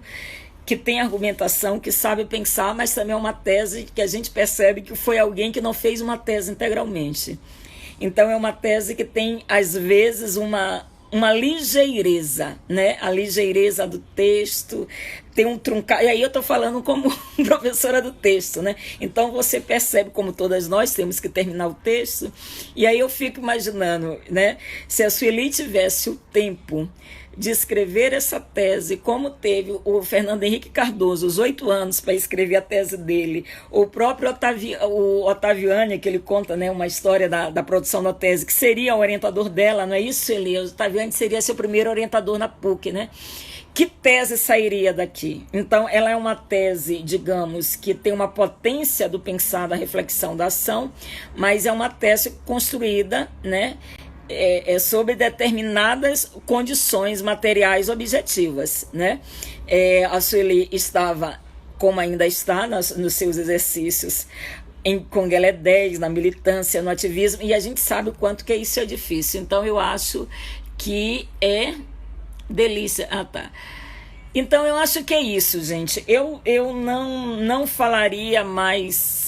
que tem argumentação, que sabe pensar, mas também é uma tese que a gente percebe que foi alguém que não fez uma tese integralmente. Então é uma tese que tem, às vezes, uma ligeireza, né? A ligeireza do texto, tem um truncado, e aí eu estou falando como professora do texto, né? Então você percebe como todas nós temos que terminar o texto, e aí eu fico imaginando, né? Se a Sueli tivesse o tempo de escrever essa tese, como teve o Fernando Henrique Cardoso, os 8 anos para escrever a tese dele, o próprio Ottaviani, que ele conta, né, uma história da produção da tese, que seria o orientador dela, não é isso, Eli? O Ottaviani seria seu primeiro orientador na PUC, né? Que tese sairia daqui? Então, ela é uma tese, digamos, que tem uma potência do pensar, da reflexão, da ação, mas é uma tese construída, né, sobre determinadas condições materiais objetivas, né? A Sueli estava, como ainda está, nos seus exercícios com Guelé 10, na militância, no ativismo, e a gente sabe o quanto que isso é difícil. Então, eu acho que é delícia. Ah, tá. Então, eu acho que é isso, gente. Eu não falaria mais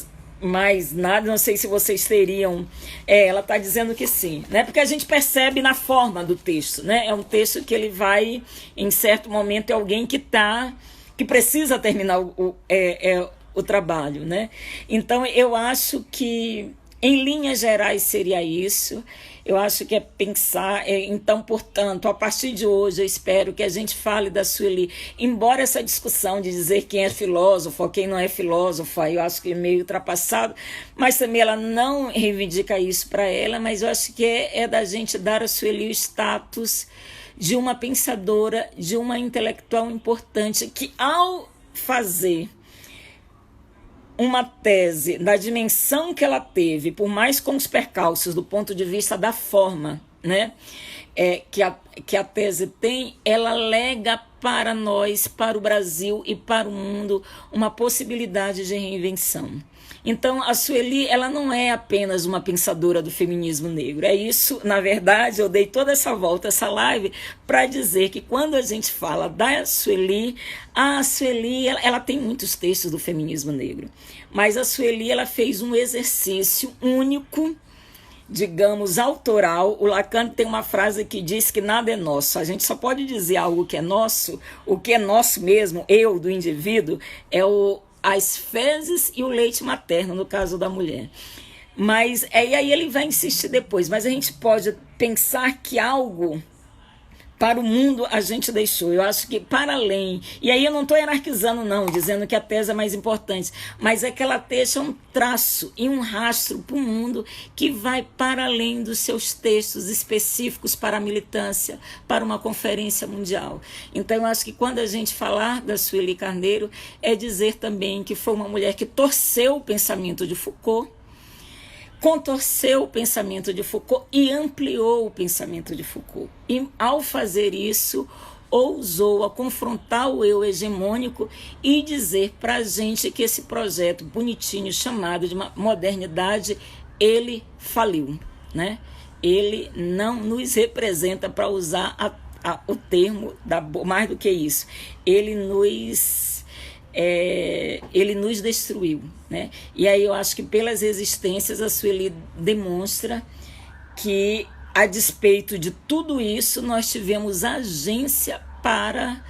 nada, não sei se vocês teriam. Ela está dizendo que sim, né? Porque a gente percebe na forma do texto, né? É um texto que ele vai, em certo momento, é alguém que precisa terminar o trabalho, né? Então, eu acho que, em linhas gerais, seria isso. Eu acho que é pensar, então, portanto, a partir de hoje, eu espero que a gente fale da Sueli, embora essa discussão de dizer quem é filósofo ou quem não é filósofo, eu acho que é meio ultrapassado, mas também ela não reivindica isso para ela, mas eu acho que é da gente dar a Sueli o status de uma pensadora, de uma intelectual importante, que ao fazer uma tese da dimensão que ela teve, por mais com os percalços do ponto de vista da forma, né, que a tese tem, ela lega para nós, para o Brasil e para o mundo, uma possibilidade de reinvenção. Então, a Sueli, ela não é apenas uma pensadora do feminismo negro. É isso, na verdade, eu dei toda essa volta, essa live, para dizer que quando a gente fala da Sueli, a Sueli, ela tem muitos textos do feminismo negro, mas a Sueli, ela fez um exercício único, digamos, autoral. O Lacan tem uma frase que diz que nada é nosso. A gente só pode dizer algo que é nosso, o que é nosso mesmo, eu, do indivíduo, as fezes e o leite materno, no caso da mulher. Mas aí ele vai insistir depois, mas a gente pode pensar que algo para o mundo a gente deixou. Eu acho que para além, e aí eu não estou hierarquizando não, dizendo que a tese é mais importante, mas é que ela deixa um traço e um rastro para o mundo que vai para além dos seus textos específicos para a militância, para uma conferência mundial. Então eu acho que quando a gente falar da Sueli Carneiro, é dizer também que foi uma mulher que torceu o pensamento de Foucault, contorceu o pensamento de Foucault e ampliou o pensamento de Foucault. E, ao fazer isso, ousou a confrontar o eu hegemônico e dizer para a gente que esse projeto bonitinho chamado de modernidade, ele faliu, né? Ele não nos representa, para usar o termo, mais do que isso. Ele nos ele nos destruiu, né? E aí eu acho que pelas resistências a Sueli demonstra que, a despeito de tudo isso, nós tivemos agência para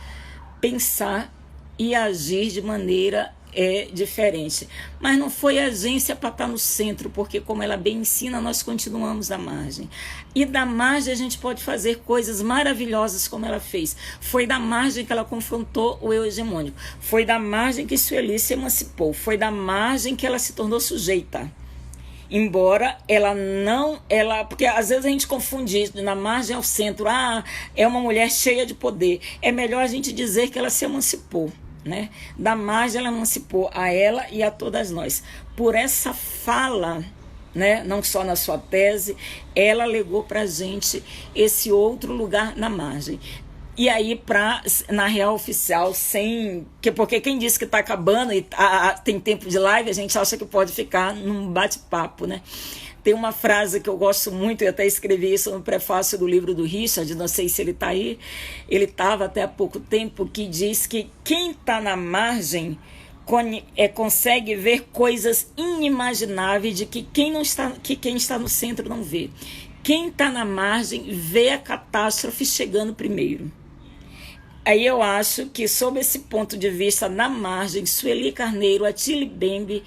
pensar e agir de maneira diferente. Mas não foi agência para estar no centro, porque, como ela bem ensina, nós continuamos da margem. E da margem a gente pode fazer coisas maravilhosas como ela fez. Foi da margem que ela confrontou o eu hegemônico. Foi da margem que Sueli se emancipou. Foi da margem que ela se tornou sujeita. Embora ela não... porque às vezes a gente confunde isso, na margem ao centro. É uma mulher cheia de poder. É melhor a gente dizer que ela se emancipou, né? Da margem ela emancipou a ela e a todas nós. Por essa fala, né? Não só na sua tese, ela legou para a gente esse outro lugar na margem. E aí, na real oficial, porque quem disse que está acabando e tem tempo de live, a gente acha que pode ficar num bate-papo, né? Tem uma frase que eu gosto muito, eu até escrevi isso no prefácio do livro do Richard, não sei se ele está aí, ele estava até há pouco tempo, que diz que quem está na margem consegue ver coisas inimagináveis de que quem está no centro não vê. Quem está na margem vê a catástrofe chegando primeiro. Aí eu acho que, sob esse ponto de vista, na margem, Sueli Carneiro, Atili Bembe,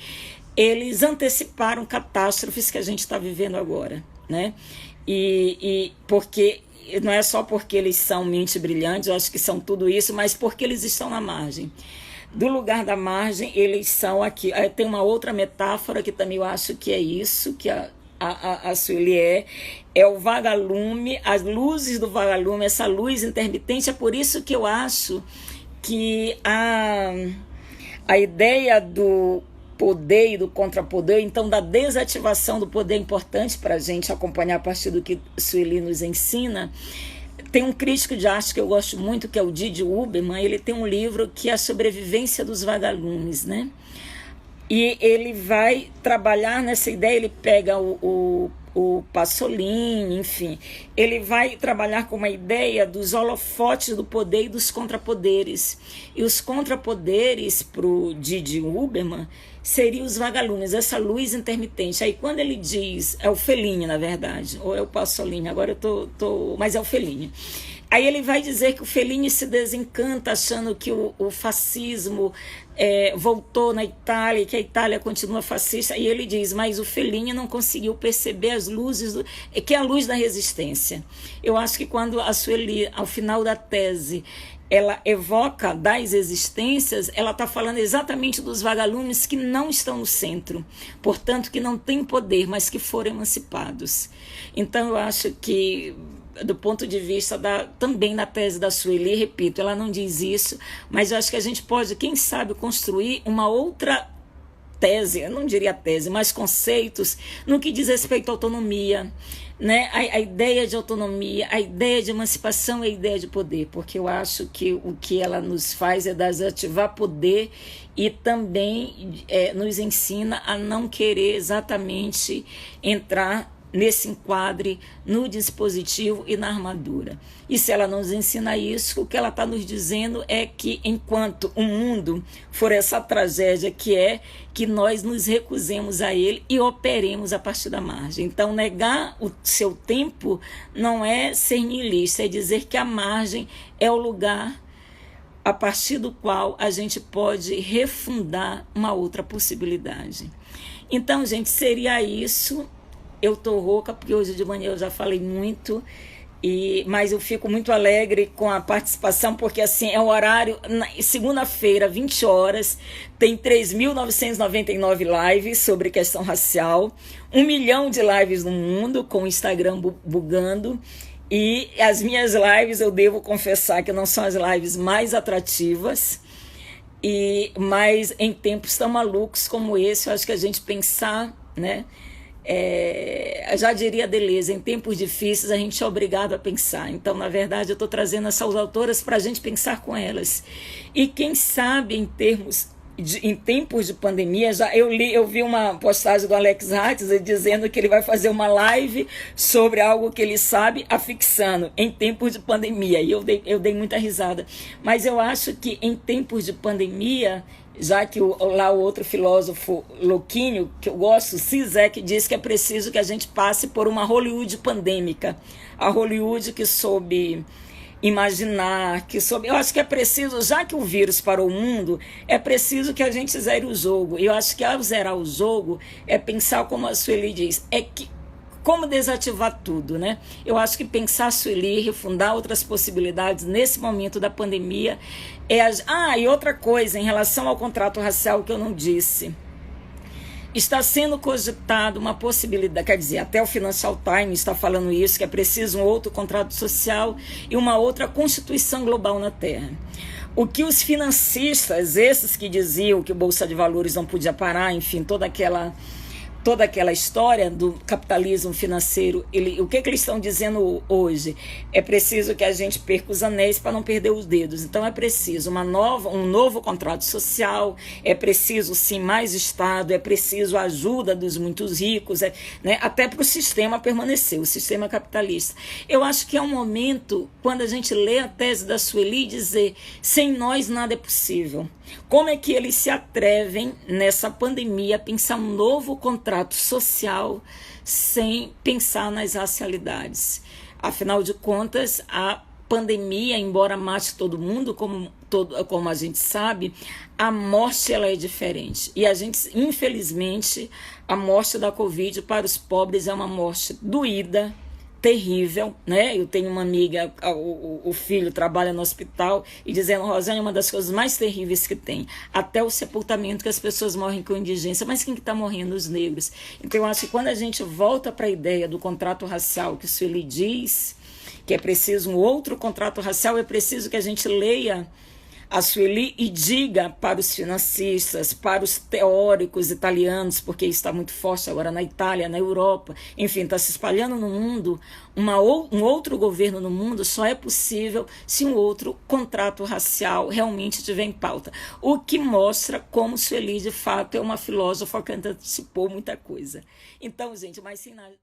eles anteciparam catástrofes que a gente está vivendo agora, né? E porque não é só porque eles são mente brilhantes, eu acho que são tudo isso, mas porque eles estão na margem. Do lugar da margem, eles são aqui. Tem uma outra metáfora que também eu acho que é isso, que a Sueli é o vagalume, as luzes do vagalume, essa luz intermitente. É por isso que eu acho que a ideia do poder e do contrapoder, então da desativação do poder, é importante para a gente acompanhar a partir do que Sueli nos ensina. Tem um crítico de arte que eu gosto muito, que é o Didi Huberman. Ele tem um livro que é a sobrevivência dos vagalumes, né? E ele vai trabalhar nessa ideia, ele pega o Pasolini, enfim, ele vai trabalhar com uma ideia dos holofotes do poder e dos contrapoderes. E os contrapoderes para o Didi Huberman seriam os vagalumes, essa luz intermitente. Aí quando ele diz, é o Fellini, na verdade, ou é o Pasolini, agora eu mas é o Fellini. Aí ele vai dizer que o Fellini se desencanta achando que o fascismo voltou na Itália, que a Itália continua fascista. E ele diz, mas o Fellini não conseguiu perceber as luzes, que é a luz da resistência. Eu acho que quando a Sueli, ao final da tese, ela evoca das existências, ela está falando exatamente dos vagalumes que não estão no centro, portanto, que não têm poder, mas que foram emancipados. Então, eu acho que, do ponto de vista também da tese da Sueli, repito, ela não diz isso, mas eu acho que a gente pode, quem sabe, construir uma outra tese, eu não diria tese, mas conceitos no que diz respeito à autonomia, né? A ideia de autonomia, a ideia de emancipação e a ideia de poder, porque eu acho que o que ela nos faz é desativar poder e também nos ensina a não querer exatamente entrar nesse enquadre, no dispositivo e na armadura. E se ela nos ensina isso, o que ela está nos dizendo é que, enquanto o mundo for essa tragédia que nós nos recusemos a ele e operemos a partir da margem. Então, negar o seu tempo não é ser niilista, é dizer que a margem é o lugar a partir do qual a gente pode refundar uma outra possibilidade. Então, gente, seria isso. Eu estou rouca porque hoje de manhã eu já falei muito, mas eu fico muito alegre com a participação, porque assim, é um horário, segunda-feira, 20 horas, tem 3.999 lives sobre questão racial, 1 milhão de lives no mundo, com o Instagram bugando, e as minhas lives, eu devo confessar que não são as lives mais atrativas, mas em tempos tão malucos como esse, eu acho que a gente pensar, né? Já diria Deleuze, em tempos difíceis a gente é obrigado a pensar. Então, na verdade, eu estou trazendo essas autoras para a gente pensar com elas. E quem sabe, em tempos de pandemia, eu vi uma postagem do Alex Hatz dizendo que ele vai fazer uma live sobre algo que ele sabe, afixando, em tempos de pandemia. E eu dei muita risada. Mas eu acho que em tempos de pandemia, Já que lá o outro filósofo louquinho, que eu gosto, Zizek, diz que é preciso que a gente passe por uma Hollywood pandêmica. A Hollywood que soube imaginar, que soube... Eu acho que é preciso, já que o vírus parou o mundo, é preciso que a gente zere o jogo. E eu acho que ao zerar o jogo é pensar, como a Sueli diz, como desativar tudo, né? Eu acho que pensar a Sueli, refundar outras possibilidades nesse momento da pandemia e outra coisa, em relação ao contrato racial que eu não disse. Está sendo cogitado uma possibilidade, quer dizer, até o Financial Times está falando isso, que é preciso um outro contrato social e uma outra constituição global na Terra. O que os financistas, esses que diziam que o Bolsa de Valores não podia parar, enfim, toda aquela história do capitalismo financeiro, o que eles estão dizendo hoje? É preciso que a gente perca os anéis para não perder os dedos. Então é preciso um novo contrato social, é preciso sim mais Estado, é preciso a ajuda dos muitos ricos, né, até para o sistema permanecer, o sistema capitalista. Eu acho que é um momento, quando a gente lê a tese da Sueli, dizer, sem nós nada é possível. Como é que eles se atrevem nessa pandemia a pensar um novo contrato social sem pensar nas racialidades? Afinal de contas, a pandemia, embora mate todo mundo, como a gente sabe, a morte ela é diferente. E a gente, infelizmente, a morte da Covid para os pobres é uma morte doída, terrível, né? Eu tenho uma amiga, o filho trabalha no hospital e dizendo, Rosane, é uma das coisas mais terríveis que tem, até o sepultamento, que as pessoas morrem com indigência. Mas quem que está morrendo? Os negros. Então eu acho que quando a gente volta para a ideia do contrato racial, que o Sueli diz que é preciso um outro contrato racial, é preciso que a gente leia a Sueli e diga para os financistas, para os teóricos italianos, porque isso está muito forte agora na Itália, na Europa, enfim, está se espalhando no mundo, um outro governo no mundo só é possível se um outro contrato racial realmente estiver em pauta. O que mostra como Sueli, de fato, é uma filósofa que antecipou muita coisa. Então, gente, mas sem nada...